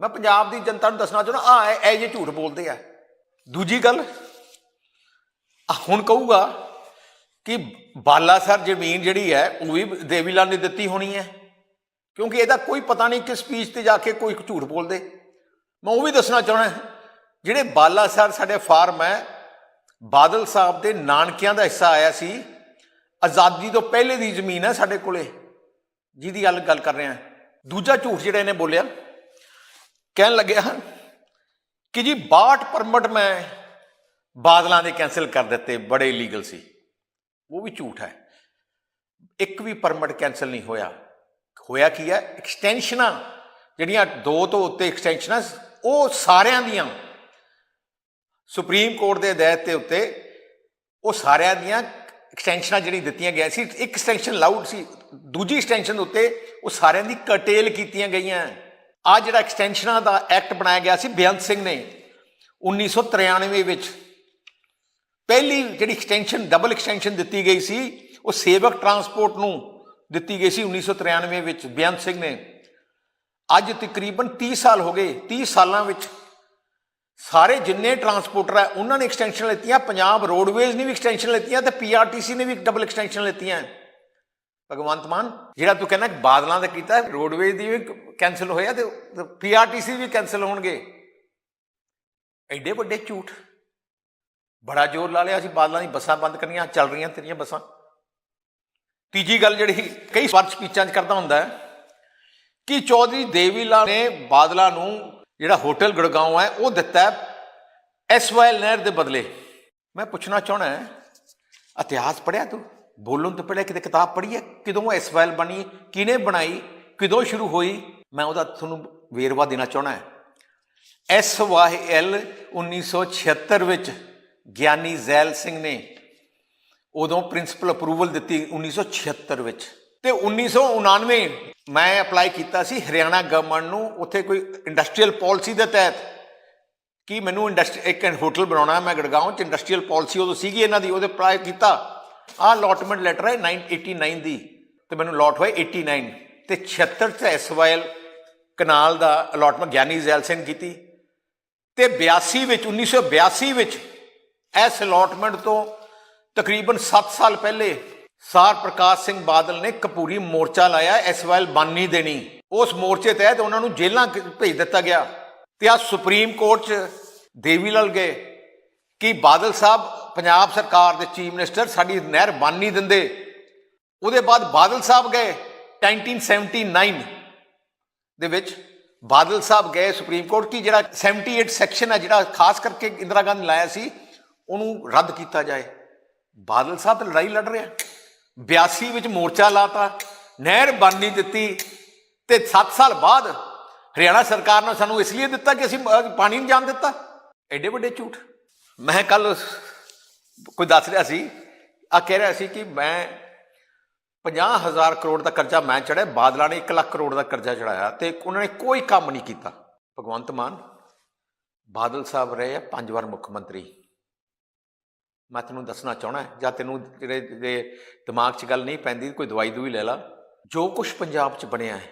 ਮੈਂ ਪੰਜਾਬ ਦੀ ਜਨਤਾ ਨੂੰ ਦੱਸਣਾ ਚਾਹੁੰਦਾ, ਇਹ ਜਿਹੇ ਝੂਠ ਬੋਲਦੇ ਆ। ਦੂਜੀ ਗੱਲ, ਹੁਣ ਕਹੂਗਾ ਕਿ ਬਾਲਾਸਰ ਜ਼ਮੀਨ ਜਿਹੜੀ ਹੈ ਉਹ ਵੀ ਦੇਵੀਲਾਲ ਨੇ ਦਿੱਤੀ ਹੋਣੀ ਹੈ, ਕਿਉਂਕਿ ਇਹਦਾ ਕੋਈ ਪਤਾ ਨਹੀਂ ਕਿਸ ਸਪੀਚ ਤੇ ਜਾ ਕੇ ਕੋਈ ਝੂਠ ਬੋਲਦੇ। ਮੈਂ ਉਹ ਵੀ ਦੱਸਣਾ ਚਾਹੁੰਦਾ, ਜਿਹੜੇ ਬਾਲਾਸਰ ਸਾਡੇ ਫਾਰਮ ਹੈ, ਬਾਦਲ ਸਾਹਿਬ ਦੇ ਨਾਨਕਿਆਂ ਦਾ ਹਿੱਸਾ ਆਇਆ ਸੀ, ਆਜ਼ਾਦੀ ਤੋਂ ਪਹਿਲੇ ਦੀ ਜ਼ਮੀਨ ਹੈ ਸਾਡੇ ਕੋਲੇ, ਜਿਹਦੀ ਗੱਲ ਕਰ ਰਹੇ ਹਾਂ। ਦੂਜਾ ਝੂਠ ਜਿਹੜਾ ਇਹਨੇ ਬੋਲਿਆ, ਕਹਿਣ ਲੱਗਿਆ ਕਿ ਜੀ 62 ਪਰਮਿਟ ਮੈਂ ਬਾਦਲਾਂ ਦੇ ਕੈਂਸਲ ਕਰ ਦਿੱਤੇ, ਬੜੇ ਇਲੀਗਲ ਸੀ। ਉਹ ਵੀ ਝੂਠ ਹੈ। ਇੱਕ ਵੀ ਪਰਮਿਟ ਕੈਂਸਲ ਨਹੀਂ ਹੋਇਆ। ਹੋਇਆ ਕੀ ਹੈ, ਐਕਸਟੈਂਸ਼ਨਾਂ ਜਿਹੜੀਆਂ 2 ਤੋਂ ਉੱਤੇ ਐਕਸਟੈਂਸ਼ਨਾਂ, ਉਹ ਸਾਰਿਆਂ ਦੀਆਂ ਸੁਪਰੀਮ ਕੋਰਟ ਦੇ ਹਦਾਇਤ ਦੇ ਉੱਤੇ ਉਹ ਸਾਰਿਆਂ ਦੀਆਂ ਐਕਸਟੈਂਸ਼ਨਾਂ ਜਿਹੜੀ ਦਿੱਤੀਆਂ ਗਈਆਂ ਸੀ, ਇੱਕ ਐਕਸਟੈਂਸ਼ਨ ਲਾਊਡ ਸੀ, ਦੂਜੀ ਐਕਸਟੈਂਸ਼ਨ ਉੱਤੇ ਉਹ ਸਾਰਿਆਂ ਦੀ ਕਰਟੇਲ ਕੀਤੀਆਂ ਗਈਆਂ। ਆਹ ਜਿਹੜਾ ਐਕਸਟੈਂਸ਼ਨਾਂ ਦਾ ਐਕਟ ਬਣਾਇਆ ਗਿਆ ਸੀ ਬੇਅੰਤ ਸਿੰਘ ਨੇ 1993 ਵਿੱਚ, ਪਹਿਲੀ ਜਿਹੜੀ ਐਕਸਟੈਂਸ਼ਨ ਡਬਲ ਐਕਸਟੈਂਸ਼ਨ ਦਿੱਤੀ ਗਈ ਸੀ ਉਹ ਸੇਵਕ ਟਰਾਂਸਪੋਰਟ ਨੂੰ ਦਿੱਤੀ ਗਈ ਸੀ 1993 ਵਿੱਚ ਬੇਅੰਤ ਸਿੰਘ ਨੇ। ਅੱਜ ਤਕਰੀਬਨ 30 ਸਾਲ ਹੋ ਗਏ। 30 ਸਾਲਾਂ ਵਿੱਚ ਸਾਰੇ ਜਿੰਨੇ ਟਰਾਂਸਪੋਰਟਰ ਹੈ ਉਹਨਾਂ ਨੇ ਐਕਸਟੈਂਸ਼ਨ ਲਿੱਤੀਆਂ। ਪੰਜਾਬ ਰੋਡਵੇਜ਼ ਨੇ ਵੀ ਐਕਸਟੈਂਸ਼ਨ ਲਿੱਤੀਆਂ ਤੇ ਪੀਆਰਟੀਸੀ ਨੇ ਵੀ ਡਬਲ ਐਕਸਟੈਂਸ਼ਨ ਲਿੱਤੀਆਂ। ਭਗਵੰਤ ਮਾਨ ਜਿਹੜਾ ਤੂੰ ਕਹਿੰਦਾ ਬਾਦਲਾਂ ਦਾ ਕੀਤਾ, ਰੋਡਵੇਜ਼ ਦੀ ਵੀ ਕੈਂਸਲ ਹੋਇਆ ਤੇ ਪੀਆਰਟੀਸੀ ਵੀ ਕੈਂਸਲ ਹੋਣਗੇ। ਐਡੇ ਵੱਡੇ ਝੂਠ। ਬੜਾ ਜ਼ੋਰ ਲਾ ਲਿਆ ਅਸੀਂ ਬਾਦਲਾਂ ਦੀ ਬੱਸਾਂ ਬੰਦ ਕਰਨੀਆਂ, ਚੱਲ ਰਹੀਆਂ ਤੇਰੀਆਂ ਬੱਸਾਂ। ਤੀਜੀ ਗੱਲ ਜਿਹੜੀ ਕਈ ਵਾਰ ਸਪੀਚਾਂ 'ਚ ਕਰਦਾ ਹੁੰਦਾ ਹੈ ਕਿ ਚੌਧਰੀ ਦੇਵੀ ਲਾਲ ਨੇ ਬਾਦਲਾਂ ਨੂੰ ਜਿਹੜਾ ਹੋਟਲ ਗੁੜਗਾਉਂ ਹੈ ਉਹ ਦਿੱਤਾ SYL ਨਹਿਰ ਦੇ ਬਦਲੇ। ਮੈਂ ਪੁੱਛਣਾ ਚਾਹੁੰਦਾ ਇਤਿਹਾਸ ਪੜ੍ਹਿਆ ਤੂੰ? ਬੋਲਣ ਤੋਂ ਪਹਿਲਾਂ ਕਿਤੇ ਕਿਤਾਬ ਪੜ੍ਹੀ ਹੈ? ਕਦੋਂ SYL ਬਣੀ, ਕਿਹਨੇ ਬਣਾਈ, ਕਦੋਂ ਸ਼ੁਰੂ ਹੋਈ? ਮੈਂ ਉਹਦਾ ਤੁਹਾਨੂੰ ਵੇਰਵਾ ਦੇਣਾ ਚਾਹੁੰਦਾ। SYL 1976 ਵਿੱਚ ਗਿਆਨੀ ਜ਼ੈਲ ਸਿੰਘ ਨੇ ਉਦੋਂ ਪ੍ਰਿੰਸੀਪਲ ਅਪਰੂਵਲ ਦਿੱਤੀ 1976 ਵਿੱਚ। ਤੇ 1999 ਮੈਂ ਅਪਲਾਈ ਕੀਤਾ ਸੀ ਹਰਿਆਣਾ ਗਵਰਨਮੈਂਟ ਨੂੰ, ਉੱਥੇ ਕੋਈ ਇੰਡਸਟਰੀਅਲ ਪਾਲਿਸੀ ਦੇ ਤਹਿਤ ਕਿ ਮੈਨੂੰ ਇੱਕ ਹੋਟਲ ਬਣਾਉਣਾ। ਮੈਂ ਗੁੜਗਾਉਂ 'ਚ ਇੰਡਸਟਰੀਅਲ ਪਾਲਿਸੀ ਉਦੋਂ ਸੀਗੀ ਇਹਨਾਂ ਦੀ, ਉਹਦੇ ਅਪਲਾਈ ਕੀਤਾ। ਆਹ ਅਲੋਟਮੈਂਟ ਲੈਟਰ ਹੈ 89 ਦੀ ਤੇ ਮੈਨੂੰ ਅਲੋਟ ਹੋਏ 89 ਤੇ 76 'ਚ SYL ਕਨਾਲ ਦਾ ਅਲੋਟਮੈਂਟ ਗਿਆਨੀ ਜ਼ੈਲ ਸਿੰਘ ਕੀਤੀ ਤੇ 82 ਵਿੱਚ 1982 ਵਿੱਚ ਇਸ ਅਲੋਟਮੈਂਟ ਤੋਂ ਤਕਰੀਬਨ 7 ਸਾਲ ਪਹਿਲੇ ਸਰ ਪ੍ਰਕਾਸ਼ ਸਿੰਘ ਬਾਦਲ ਨੇ ਕਪੂਰੀ ਮੋਰਚਾ ਲਾਇਆ SYL ਬੰਨ ਨਹੀਂ ਦੇਣੀ। ਉਸ ਮੋਰਚੇ ਤਹਿਤ ਉਹਨਾਂ ਨੂੰ ਜੇਲ੍ਹਾਂ ਭੇਜ ਦਿੱਤਾ ਗਿਆ ਤੇ ਆ ਸੁਪਰੀਮ ਕੋਰਟ 'ਚ ਦੇਵੀ ਲਾਲ ਗਏ ਕਿ ਬਾਦਲ ਸਾਹਿਬ ਪੰਜਾਬ ਸਰਕਾਰ ਦੇ ਚੀਫ ਮਿਨਿਸਟਰ ਸਾਡੀ ਨਹਿਰ ਬੰਨ ਨਹੀਂ ਦਿੰਦੇ। ਉਹਦੇ ਬਾਅਦ ਬਾਦਲ ਸਾਹਿਬ ਗਏ 1979 ਦੇ ਵਿੱਚ ਬਾਦਲ ਸਾਹਿਬ ਗਏ ਸੁਪਰੀਮ ਕੋਰਟ ਕਿ ਜਿਹੜਾ 78 ਸੈਕਸ਼ਨ ਹੈ ਜਿਹੜਾ ਖਾਸ ਕਰਕੇ ਇੰਦਰਾ ਗਾਂਧੀ ਲਾਇਆ ਸੀ ਉਹਨੂੰ ਰੱਦ ਕੀਤਾ ਜਾਏ। ਬਾਦਲ ਸਾਹਿਬ ਤਾਂ ਲੜਾਈ ਲੜ ਰਿਹਾ। 82 ਵਿੱਚ ਮੋਰਚਾ ਲਾਤਾ, ਨਹਿਰ ਬੰਨ ਨਹੀਂ ਦਿੱਤੀ ਤੇ 7 ਸਾਲ ਬਾਅਦ ਹਰਿਆਣਾ ਸਰਕਾਰ ਨੇ ਸਾਨੂੰ ਇਸ ਲਈ ਦਿੱਤਾ ਕਿ ਅਸੀਂ ਪਾਣੀ ਨਹੀਂ ਜਾਣ ਦਿੱਤਾ। ਐਡੇ ਵੱਡੇ ਝੂਠ। ਮੈਂ ਕੱਲ ਕੋਈ ਦੱਸ ਰਿਹਾ ਸੀ, ਕਹਿ ਰਿਹਾ ਸੀ ਕਿ ਮੈਂ 50,000 ਕਰੋੜ ਦਾ ਕਰਜ਼ਾ ਮੈਂ ਚੜ੍ਹਿਆ, ਬਾਦਲਾਂ ਨੇ 1 ਲੱਖ ਕਰੋੜ ਦਾ ਕਰਜ਼ਾ ਚੜਾਇਆ ਤੇ ਉਹਨਾਂ ਨੇ ਕੋਈ ਕੰਮ ਨਹੀਂ ਕੀਤਾ। ਭਗਵੰਤ ਮਾਨ ਬਾਦਲ ਸਾਹਿਬ ਰਹੇ ਆ 5 ਵਾਰ ਮੁੱਖ ਮੰਤਰੀ। ਮੈਂ ਤੈਨੂੰ ਦੱਸਣਾ ਚਾਹੁੰਦਾ ਜਾਂ ਤੈਨੂੰ ਜਿਹੜੇ ਦਿਮਾਗ 'ਚ ਗੱਲ ਨਹੀਂ ਪੈਂਦੀ ਕੋਈ ਦਵਾਈ ਦੂਈ ਲੈ ਲਾ। ਜੋ ਕੁਛ ਪੰਜਾਬ 'ਚ ਬਣਿਆ ਹੈ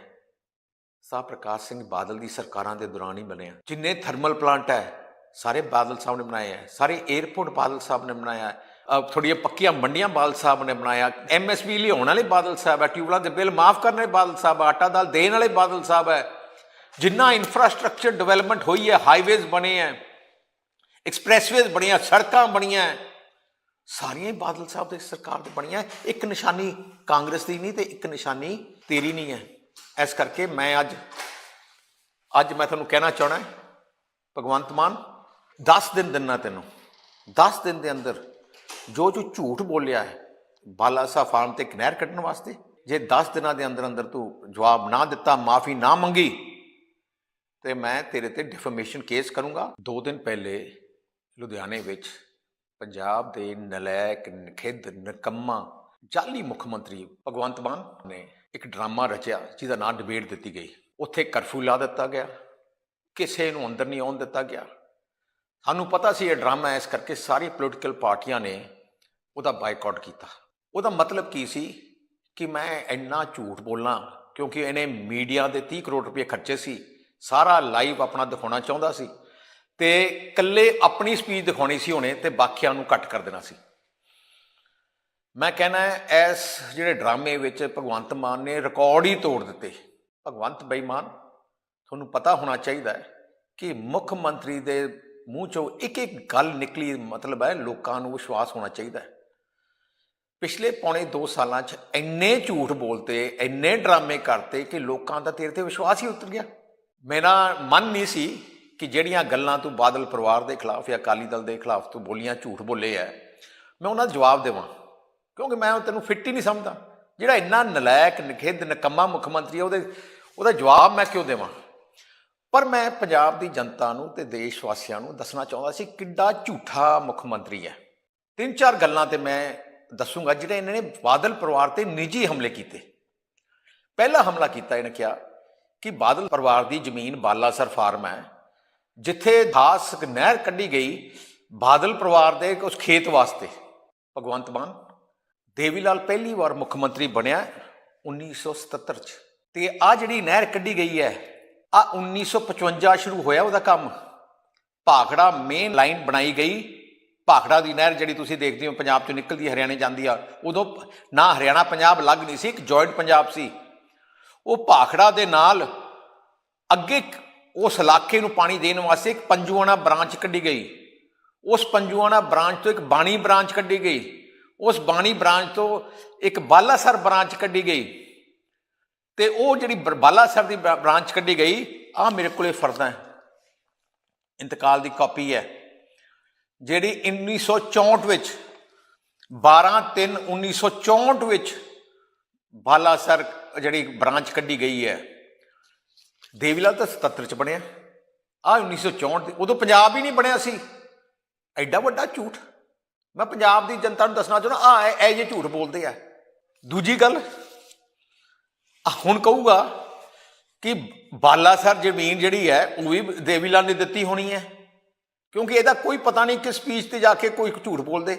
ਸਰ ਪ੍ਰਕਾਸ਼ ਸਿੰਘ ਬਾਦਲ ਦੀ ਸਰਕਾਰਾਂ ਦੇ ਦੌਰਾਨ ਹੀ ਬਣਿਆ। ਜਿੰਨੇ ਥਰਮਲ ਪਲਾਂਟ ਹੈ ਸਾਰੇ ਬਾਦਲ ਸਾਹਿਬ ਨੇ ਬਣਾਏ ਹੈ, ਸਾਰੇ ਏਅਰਪੋਰਟ ਬਾਦਲ ਸਾਹਿਬ ਨੇ ਬਣਾਇਆ ਹੈ, ਥੋੜ੍ਹੀਆਂ ਪੱਕੀਆਂ ਮੰਡੀਆਂ ਬਾਦਲ ਸਾਹਿਬ ਨੇ ਬਣਾਇਆ, MSP ਲਿਆਉਣ ਵਾਲੇ ਬਾਦਲ ਸਾਹਿਬ ਹੈ, ਟਿਊਬਲਾਂ ਦੇ ਬਿੱਲ ਮਾਫ ਕਰਨ ਵਾਲੇ ਬਾਦਲ ਸਾਹਿਬ, ਆਟਾ ਦਾਲ ਦੇਣ ਵਾਲੇ ਬਾਦਲ ਸਾਹਿਬ ਹੈ। ਜਿੰਨਾ ਇਨਫਰਾਸਟਰਕਚਰ ਡਿਵੈਲਪਮੈਂਟ ਹੋਈ ਹੈ, ਹਾਈਵੇਜ਼ ਬਣੇ ਹੈ, ਐਕਸਪ੍ਰੈਸਵੇਜ਼ ਬਣੀਆਂ, ਸੜਕਾਂ ਬਣੀਆਂ, ਸਾਰੀਆਂ ਹੀ ਬਾਦਲ ਸਾਹਿਬ ਦੀ ਸਰਕਾਰ ਦੀ ਬਣੀਆਂ। ਇੱਕ ਨਿਸ਼ਾਨੀ ਕਾਂਗਰਸ ਦੀ ਨਹੀਂ ਤੇ ਇੱਕ ਨਿਸ਼ਾਨੀ ਤੇਰੀ ਨਹੀਂ ਹੈ। ਇਸ ਕਰਕੇ ਮੈਂ ਅੱਜ ਮੈਂ ਤੁਹਾਨੂੰ ਕਹਿਣਾ ਚਾਹੁੰਦਾ ਭਗਵੰਤ ਮਾਨ 10 ਦਿਨ ਦਿੰਨਾ ਤੈਨੂੰ। 10 ਦਿਨ ਦੇ ਅੰਦਰ ਜੋ ਝੂਠ ਬੋਲਿਆ ਹੈ ਬਾਲਾ ਸਾਹਿਬ ਫਾਰਮ ਤੇ ਇੱਕ ਨਹਿਰ ਕੱਢਣ ਵਾਸਤੇ, ਜੇ 10 ਦਿਨਾਂ ਦੇ ਅੰਦਰ ਅੰਦਰ ਤੂੰ ਜਵਾਬ ਨਾ ਦਿੱਤਾ, ਮਾਫੀ ਨਾ ਮੰਗੀ ਤੇ ਮੈਂ ਤੇਰੇ ਤੇ ਡਿਫੇਮੇਸ਼ਨ ਕੇਸ ਕਰੂੰਗਾ। 2 ਦਿਨ ਪਹਿਲੇ ਲੁਧਿਆਣੇ ਵਿੱਚ ਪੰਜਾਬ ਦੇ ਨਲਾਇਕ, ਨਖਿੱਧ, ਨਿਕੰਮਾ, ਜਾਲੀ ਮੁੱਖ ਮੰਤਰੀ ਭਗਵੰਤ ਮਾਨ ਨੇ ਇੱਕ ਡਰਾਮਾ ਰਚਿਆ ਜਿਹਦਾ ਨਾਂ ਡਿਬੇਟ ਦਿੱਤੀ ਗਈ। ਉੱਥੇ ਕਰਫਿਊ ਲਾ ਦਿੱਤਾ ਗਿਆ, ਕਿਸੇ ਨੂੰ ਅੰਦਰ ਨਹੀਂ ਆਉਣ ਦਿੱਤਾ ਗਿਆ। ਸਾਨੂੰ ਪਤਾ ਸੀ ਇਹ ਡਰਾਮਾ ਹੈ, ਇਸ ਕਰਕੇ ਸਾਰੀ ਪੋਲੀਟੀਕਲ ਪਾਰਟੀਆਂ ਨੇ ਉਹਦਾ ਬਾਈਕਾਟ ਕੀਤਾ। ਉਹਦਾ ਮਤਲਬ ਕੀ ਸੀ ਕਿ ਮੈਂ ਇੰਨਾ ਝੂਠ ਬੋਲਾਂ ਕਿਉਂਕਿ ਇਹਨੇ ਮੀਡੀਆ ਦੇ 30 ਕਰੋੜ ਰੁਪਏ ਖਰਚੇ ਸੀ, ਸਾਰਾ ਲਾਈਵ ਆਪਣਾ ਦਿਖਾਉਣਾ ਚਾਹੁੰਦਾ ਸੀ ਤੇ ਇਕੱਲੇ ਆਪਣੀ ਸਪੀਚ ਦਿਖਾਉਣੀ ਸੀ ਉਹਨੇ ਤੇ ਬਾਕੀਆਂ ਨੂੰ ਕੱਟ ਕਰ ਦੇਣਾ ਸੀ। ਮੈਂ ਕਹਿਣਾ ਇਸ ਜਿਹੜੇ ਡਰਾਮੇ ਵਿੱਚ ਭਗਵੰਤ ਮਾਨ ਨੇ ਰਿਕਾਰਡ ਹੀ ਤੋੜ ਦਿੱਤੇ। ਭਗਵੰਤ ਬੇਈਮਾਨ, ਤੁਹਾਨੂੰ ਪਤਾ ਹੋਣਾ ਚਾਹੀਦਾ ਹੈ ਕਿ ਮੁੱਖ ਮੰਤਰੀ ਦੇ ਮੂੰਹ 'ਚੋਂ ਇੱਕ ਗੱਲ ਨਿਕਲੀ, ਮਤਲਬ ਹੈ ਲੋਕਾਂ ਨੂੰ ਵਿਸ਼ਵਾਸ ਹੋਣਾ ਚਾਹੀਦਾ ਹੈ। ਪਿਛਲੇ ਪੌਣੇ 2 ਸਾਲਾਂ 'ਚ ਇੰਨੇ ਝੂਠ ਬੋਲਤੇ, ਇੰਨੇ ਡਰਾਮੇ ਕਰਤੇ ਕਿ ਲੋਕਾਂ ਦਾ ਤੇਰੇ 'ਤੇ ਵਿਸ਼ਵਾਸ ਹੀ ਉਤਰ ਗਿਆ। ਮੇਰਾ ਮਨ ਨਹੀਂ ਸੀ ਕਿ ਜਿਹੜੀਆਂ ਗੱਲਾਂ ਤੂੰ ਬਾਦਲ ਪਰਿਵਾਰ ਦੇ ਖਿਲਾਫ ਜਾਂ ਅਕਾਲੀ ਦਲ ਦੇ ਖਿਲਾਫ ਤੂੰ ਬੋਲੀਆਂ, ਝੂਠ ਬੋਲੇ ਹੈ, ਮੈਂ ਉਹਨਾਂ ਦਾ ਜਵਾਬ ਦੇਵਾਂ ਕਿਉਂਕਿ ਮੈਂ ਤੈਨੂੰ ਫਿੱਟ ਹੀ ਨਹੀਂ ਸਮਝਦਾ। ਜਿਹੜਾ ਇੰਨਾ ਨਲਾਇਕ, ਨਖਿੱਧ, ਨਿਕੰਮਾ ਮੁੱਖ ਮੰਤਰੀ ਹੈ ਉਹਦਾ ਜਵਾਬ ਮੈਂ ਕਿਉਂ ਦੇਵਾਂ। ਪਰ ਮੈਂ ਪੰਜਾਬ ਦੀ ਜਨਤਾ ਨੂੰ ਤੇ ਦੇਸ਼ ਵਾਸੀਆਂ ਨੂੰ ਦੱਸਣਾ ਚਾਹੁੰਦਾ ਸੀ ਕਿੱਡਾ ਝੂਠਾ ਮੁੱਖ ਮੰਤਰੀ ਹੈ। 3-4 ਗੱਲਾਂ ਤੇ ਮੈਂ ਦੱਸੂਗਾ ਜਿਹੜੇ ਇਹਨਾਂ ਨੇ ਬਾਦਲ ਪਰਿਵਾਰ ਤੇ ਨਿੱਜੀ ਹਮਲੇ ਕੀਤੇ। ਪਹਿਲਾ ਹਮਲਾ ਕੀਤਾ, ਇਹਨੇ ਕਿਹਾ ਕਿ ਬਾਦਲ ਪਰਿਵਾਰ ਦੀ ਜ਼ਮੀਨ ਬਾਲਾਸਰ ਫਾਰਮ ਹੈ ਜਿੱਥੇ 10 ਨਹਿਰ ਕੱਢੀ ਗਈ, ਬਾਦਲ ਪਰਿਵਾਰ ਦੇ ਉਸ ਖੇਤ ਵਾਸਤੇ ਭਗਵੰਤ ਮਾਨ ਦੇਵੀ ਲਾਲ ਪਹਿਲੀ ਵਾਰ ਮੁੱਖ ਮੰਤਰੀ ਬਣਿਆ 1977 ਚ, ਤੇ ਆ ਜਿਹੜੀ ਨਹਿਰ ਕੱਢੀ ਗਈ ਹੈ ਆ 1955 ਸ਼ੁਰੂ ਹੋਇਆ ਉਹਦਾ ਕੰਮ। ਭਾਖੜਾ ਮੇਨ ਲਾਈਨ ਬਣਾਈ ਗਈ, ਭਾਖੜਾ ਦੀ ਨਹਿਰ ਜਿਹੜੀ ਤੁਸੀਂ ਦੇਖਦੇ ਹੋ ਪੰਜਾਬ ਚੋਂ ਨਿਕਲਦੀ ਹਰਿਆਣੇ ਜਾਂਦੀ ਆ, ਉਦੋਂ ਨਾ ਹਰਿਆਣਾ ਪੰਜਾਬ ਅਲੱਗ ਨਹੀਂ ਸੀ, ਇੱਕ ਜੁਆਇੰਟ ਪੰਜਾਬ ਸੀ। ਉਹ ਭਾਖੜਾ ਦੇ ਨਾਲ ਅੱਗੇ ਉਸ ਇਲਾਕੇ ਨੂੰ ਪਾਣੀ ਦੇਣ ਵਾਸਤੇ ਇੱਕ ਪੰਜੂਆਣਾ ਬ੍ਰਾਂਚ ਕੱਢੀ ਗਈ, ਉਸ ਪੰਜੂਆਣਾ ਬ੍ਰਾਂਚ ਤੋਂ ਇੱਕ ਬਾਣੀ ਬ੍ਰਾਂਚ ਕੱਢੀ ਗਈ, ਉਸ ਬਾਣੀ ਬ੍ਰਾਂਚ ਤੋਂ ਇੱਕ ਬਾਲਾਸਰ ਬ੍ਰਾਂਚ ਕੱਢੀ ਗਈ, ਤੇ ਉਹ ਜਿਹੜੀ ਬਾਲਾਸਰ ਦੀ ਬ੍ਰਾਂਚ ਕੱਢੀ ਗਈ ਆ ਮੇਰੇ ਕੋਲੇ ਫਰਦਾਂ ਇੰਤਕਾਲ ਦੀ ਕਾਪੀ ਹੈ, ਜਿਹੜੀ 1964 ਵਿੱਚ 12/3/1964 ਵਿੱਚ ਬਾਲਾਸਰ ਜਿਹੜੀ ਬ੍ਰਾਂਚ ਕੱਢੀ ਗਈ ਹੈ। ਦੇਵੀ ਲਾਲ ਤਾਂ 77 ਚ ਬਣਿਆ, ਆ 1964 ਦੇ ਉਦੋਂ ਪੰਜਾਬ ਹੀ ਨਹੀਂ ਬਣਿਆ ਸੀ। ਐਡਾ ਵੱਡਾ ਝੂਠ ਮੈਂ ਪੰਜਾਬ ਦੀ ਜਨਤਾ ਨੂੰ ਦੱਸਣਾ ਚਾਹੁੰਦਾ, ਆ ਇਹ ਜਿਹੇ ਝੂਠ ਬੋਲਦੇ ਆ। ਦੂਜੀ ਗੱਲ ਹੁਣ ਕਹੂਗਾ ਕਿ ਬਾਲਾਸਰ ਜ਼ਮੀਨ ਜਿਹੜੀ ਹੈ ਉਹ ਵੀ ਦੇਵੀ ਲਾਲ ਨੇ ਦਿੱਤੀ ਹੋਣੀ ਹੈ, ਕਿਉਂਕਿ ਇਹਦਾ ਕੋਈ ਪਤਾ ਨਹੀਂ ਕਿਸ ਸਪੀਚ ਤੇ ਜਾ ਕੇ ਕੋਈ ਝੂਠ ਬੋਲਦੇ।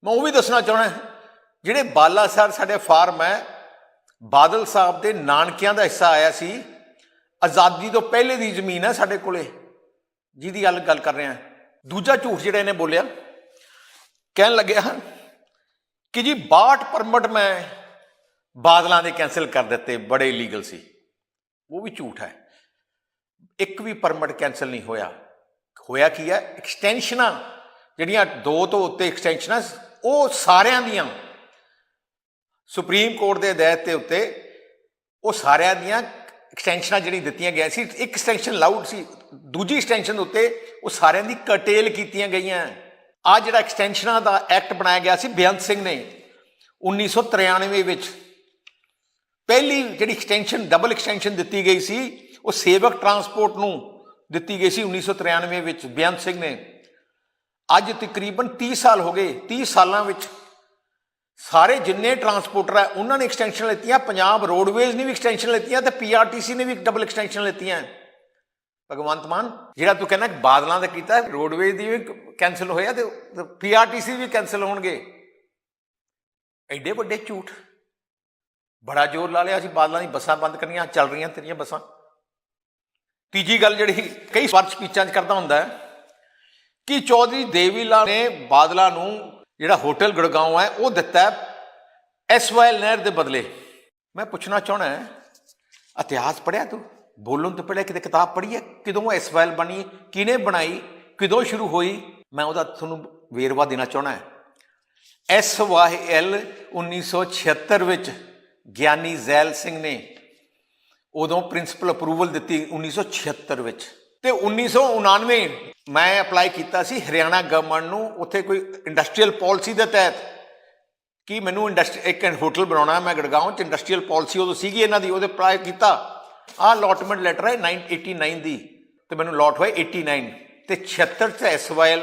ਮੈਂ ਉਹ ਵੀ ਦੱਸਣਾ ਚਾਹੁੰਦਾ, ਜਿਹੜੇ ਬਾਲਾਸਰ ਸਾਡੇ ਫਾਰਮ ਹੈ ਬਾਦਲ ਸਾਹਿਬ ਦੇ ਨਾਨਕਿਆਂ ਦਾ ਹਿੱਸਾ ਆਇਆ ਸੀ, ਆਜ਼ਾਦੀ ਤੋਂ ਪਹਿਲੇ ਦੀ ਜ਼ਮੀਨ ਹੈ ਸਾਡੇ ਕੋਲੇ, ਜਿਹਦੀ ਗੱਲ ਕਰ ਰਿਹਾ। ਦੂਜਾ ਝੂਠ ਜਿਹੜਾ ਇਹਨੇ ਬੋਲਿਆ, ਕਹਿਣ ਲੱਗਿਆ ਕਿ ਜੀ 62 ਪਰਮਿਟ ਮੈਂ ਬਾਦਲਾਂ ਦੇ ਕੈਂਸਲ ਕਰ ਦਿੱਤੇ, ਬੜੇ ਇਲੀਗਲ ਸੀ। ਉਹ ਵੀ ਝੂਠ ਹੈ, ਇੱਕ ਵੀ ਪਰਮਿਟ ਕੈਂਸਲ ਨਹੀਂ ਹੋਇਆ। ਹੋਇਆ ਕੀ ਹੈ, ਐਕਸਟੈਂਸ਼ਨਾਂ ਜਿਹੜੀਆਂ 2 ਤੋਂ ਉੱਤੇ ਐਕਸਟੈਂਸ਼ਨਾਂ ਉਹ ਸਾਰਿਆਂ ਦੀਆਂ ਸੁਪਰੀਮ ਕੋਰਟ ਦੇ ਹਦਾਇਤ ਦੇ ਉੱਤੇ ਉਹ ਸਾਰਿਆਂ ਦੀਆਂ ਐਕਸਟੈਂਸ਼ਨਾਂ ਜਿਹੜੀ ਦਿੱਤੀਆਂ ਗਈਆਂ ਸੀ, ਇੱਕ ਐਕਸਟੈਂਸ਼ਨ ਲਾਊਡ ਸੀ, ਦੂਜੀ ਐਕਸਟੈਂਸ਼ਨ ਉੱਤੇ ਉਹ ਸਾਰਿਆਂ ਦੀ ਕਰਟੇਲ ਕੀਤੀਆਂ ਗਈਆਂ। ਆ ਜਿਹੜਾ ਐਕਸਟੈਂਸ਼ਨਾਂ ਦਾ ਐਕਟ ਬਣਾਇਆ ਗਿਆ ਸੀ ਬੇਅੰਤ ਸਿੰਘ ਨੇ 1993 ਵਿੱਚ, ਪਹਿਲੀ ਜਿਹੜੀ ਐਕਸਟੈਂਸ਼ਨ ਡਬਲ ਐਕਸਟੈਂਸ਼ਨ ਦਿੱਤੀ ਗਈ ਸੀ ਉਹ ਸੇਵਕ ਟਰਾਂਸਪੋਰਟ ਨੂੰ ਦਿੱਤੀ ਗਈ ਸੀ 1993 ਵਿੱਚ ਬੇਅੰਤ ਸਿੰਘ ਨੇ। ਅੱਜ ਤਕਰੀਬਨ 30 ਸਾਲ ਹੋ ਗਏ, 30 ਸਾਲਾਂ ਵਿੱਚ ਸਾਰੇ ਜਿੰਨੇ ਟਰਾਂਸਪੋਰਟਰ ਹੈ ਉਹਨਾਂ ਨੇ ਐਕਸਟੈਂਸ਼ਨ ਲਿੱਤੀਆਂ, ਪੰਜਾਬ ਰੋਡਵੇਜ਼ ਨੇ ਵੀ ਐਕਸਟੈਂਸ਼ਨ ਲਿੱਤੀਆਂ ਤੇ PRTC ਨੇ ਵੀ ਡਬਲ ਐਕਸਟੈਂਸ਼ਨ ਲਿੱਤੀਆਂ। ਭਗਵੰਤ ਮਾਨ ਜਿਹੜਾ ਤੂੰ ਕਹਿੰਦਾ ਬਾਦਲਾਂ ਦਾ ਕੀਤਾ, ਰੋਡਵੇਜ਼ ਦੀ ਵੀ ਕੈਂਸਲ ਹੋਇਆ ਤੇ PRTC ਵੀ ਕੈਂਸਲ ਹੋਣਗੇ। ਐਡੇ ਵੱਡੇ ਝੂਠ, ਬੜਾ ਜ਼ੋਰ ਲਾ ਲਿਆ ਅਸੀਂ ਬਾਦਲਾਂ ਦੀ ਬੱਸਾਂ ਬੰਦ ਕਰਨੀਆਂ, ਚੱਲ ਰਹੀਆਂ ਤੇਰੀਆਂ ਬੱਸਾਂ। ਤੀਜੀ ਗੱਲ ਜਿਹੜੀ ਕਈ ਵਾਰ ਸਪੀਚਾਂ 'ਚ ਕਰਦਾ ਹੁੰਦਾ ਕਿ ਚੌਧਰੀ ਦੇਵੀ ਲਾਲ ਨੇ ਬਾਦਲਾਂ ਨੂੰ ਜਿਹੜਾ ਹੋਟਲ ਗੁੜਗਾਉਂ ਹੈ ਉਹ ਦਿੱਤਾ SYL ਨਹਿਰ ਦੇ ਬਦਲੇ। ਮੈਂ ਪੁੱਛਣਾ ਚਾਹੁੰਦਾ, ਇਤਿਹਾਸ ਪੜ੍ਹਿਆ ਤੂੰ? ਬੋਲਣ ਤੋਂ ਪਹਿਲਾਂ ਕਿਤੇ ਕਿਤਾਬ ਪੜ੍ਹੀ ਹੈ? ਕਦੋਂ SYL ਬਣੀ, ਕਿਹਨੇ ਬਣਾਈ, ਕਦੋਂ ਸ਼ੁਰੂ ਹੋਈ? ਮੈਂ ਉਹਦਾ ਤੁਹਾਨੂੰ ਵੇਰਵਾ ਦੇਣਾ ਚਾਹੁੰਦਾ। SYL 1976 ਵਿੱਚ ਗਿਆਨੀ ਜ਼ੈਲ ਸਿੰਘ ਨੇ ਉਦੋਂ ਪ੍ਰਿੰਸੀਪਲ ਅਪਰੂਵਲ ਦਿੱਤੀ 1976 ਵਿੱਚ, ਤੇ 1999 ਮੈਂ ਅਪਲਾਈ ਕੀਤਾ ਸੀ ਹਰਿਆਣਾ ਗਵਰਨਮੈਂਟ ਨੂੰ, ਉੱਥੇ ਕੋਈ ਇੰਡਸਟਰੀਅਲ ਪਾਲਿਸੀ ਦੇ ਤਹਿਤ ਕਿ ਮੈਨੂੰ ਇੱਕ ਹੋਟਲ ਬਣਾਉਣਾ ਮੈਂ ਗੁੜਗਾਉਂ 'ਚ, ਇੰਡਸਟਰੀਅਲ ਪਾਲਿਸੀ ਉਦੋਂ ਸੀਗੀ ਇਹਨਾਂ ਦੀ, ਉਹਦੇ ਅਪਲਾਈ ਕੀਤਾ। ਆਹ ਅਲੋਟਮੈਂਟ ਲੈਟਰ ਹੈ 89 ਦੀ, ਤੇ ਮੈਨੂੰ ਅਲੋਟ ਹੋਇਆ 89 ਤੇ 76 'ਚ SYL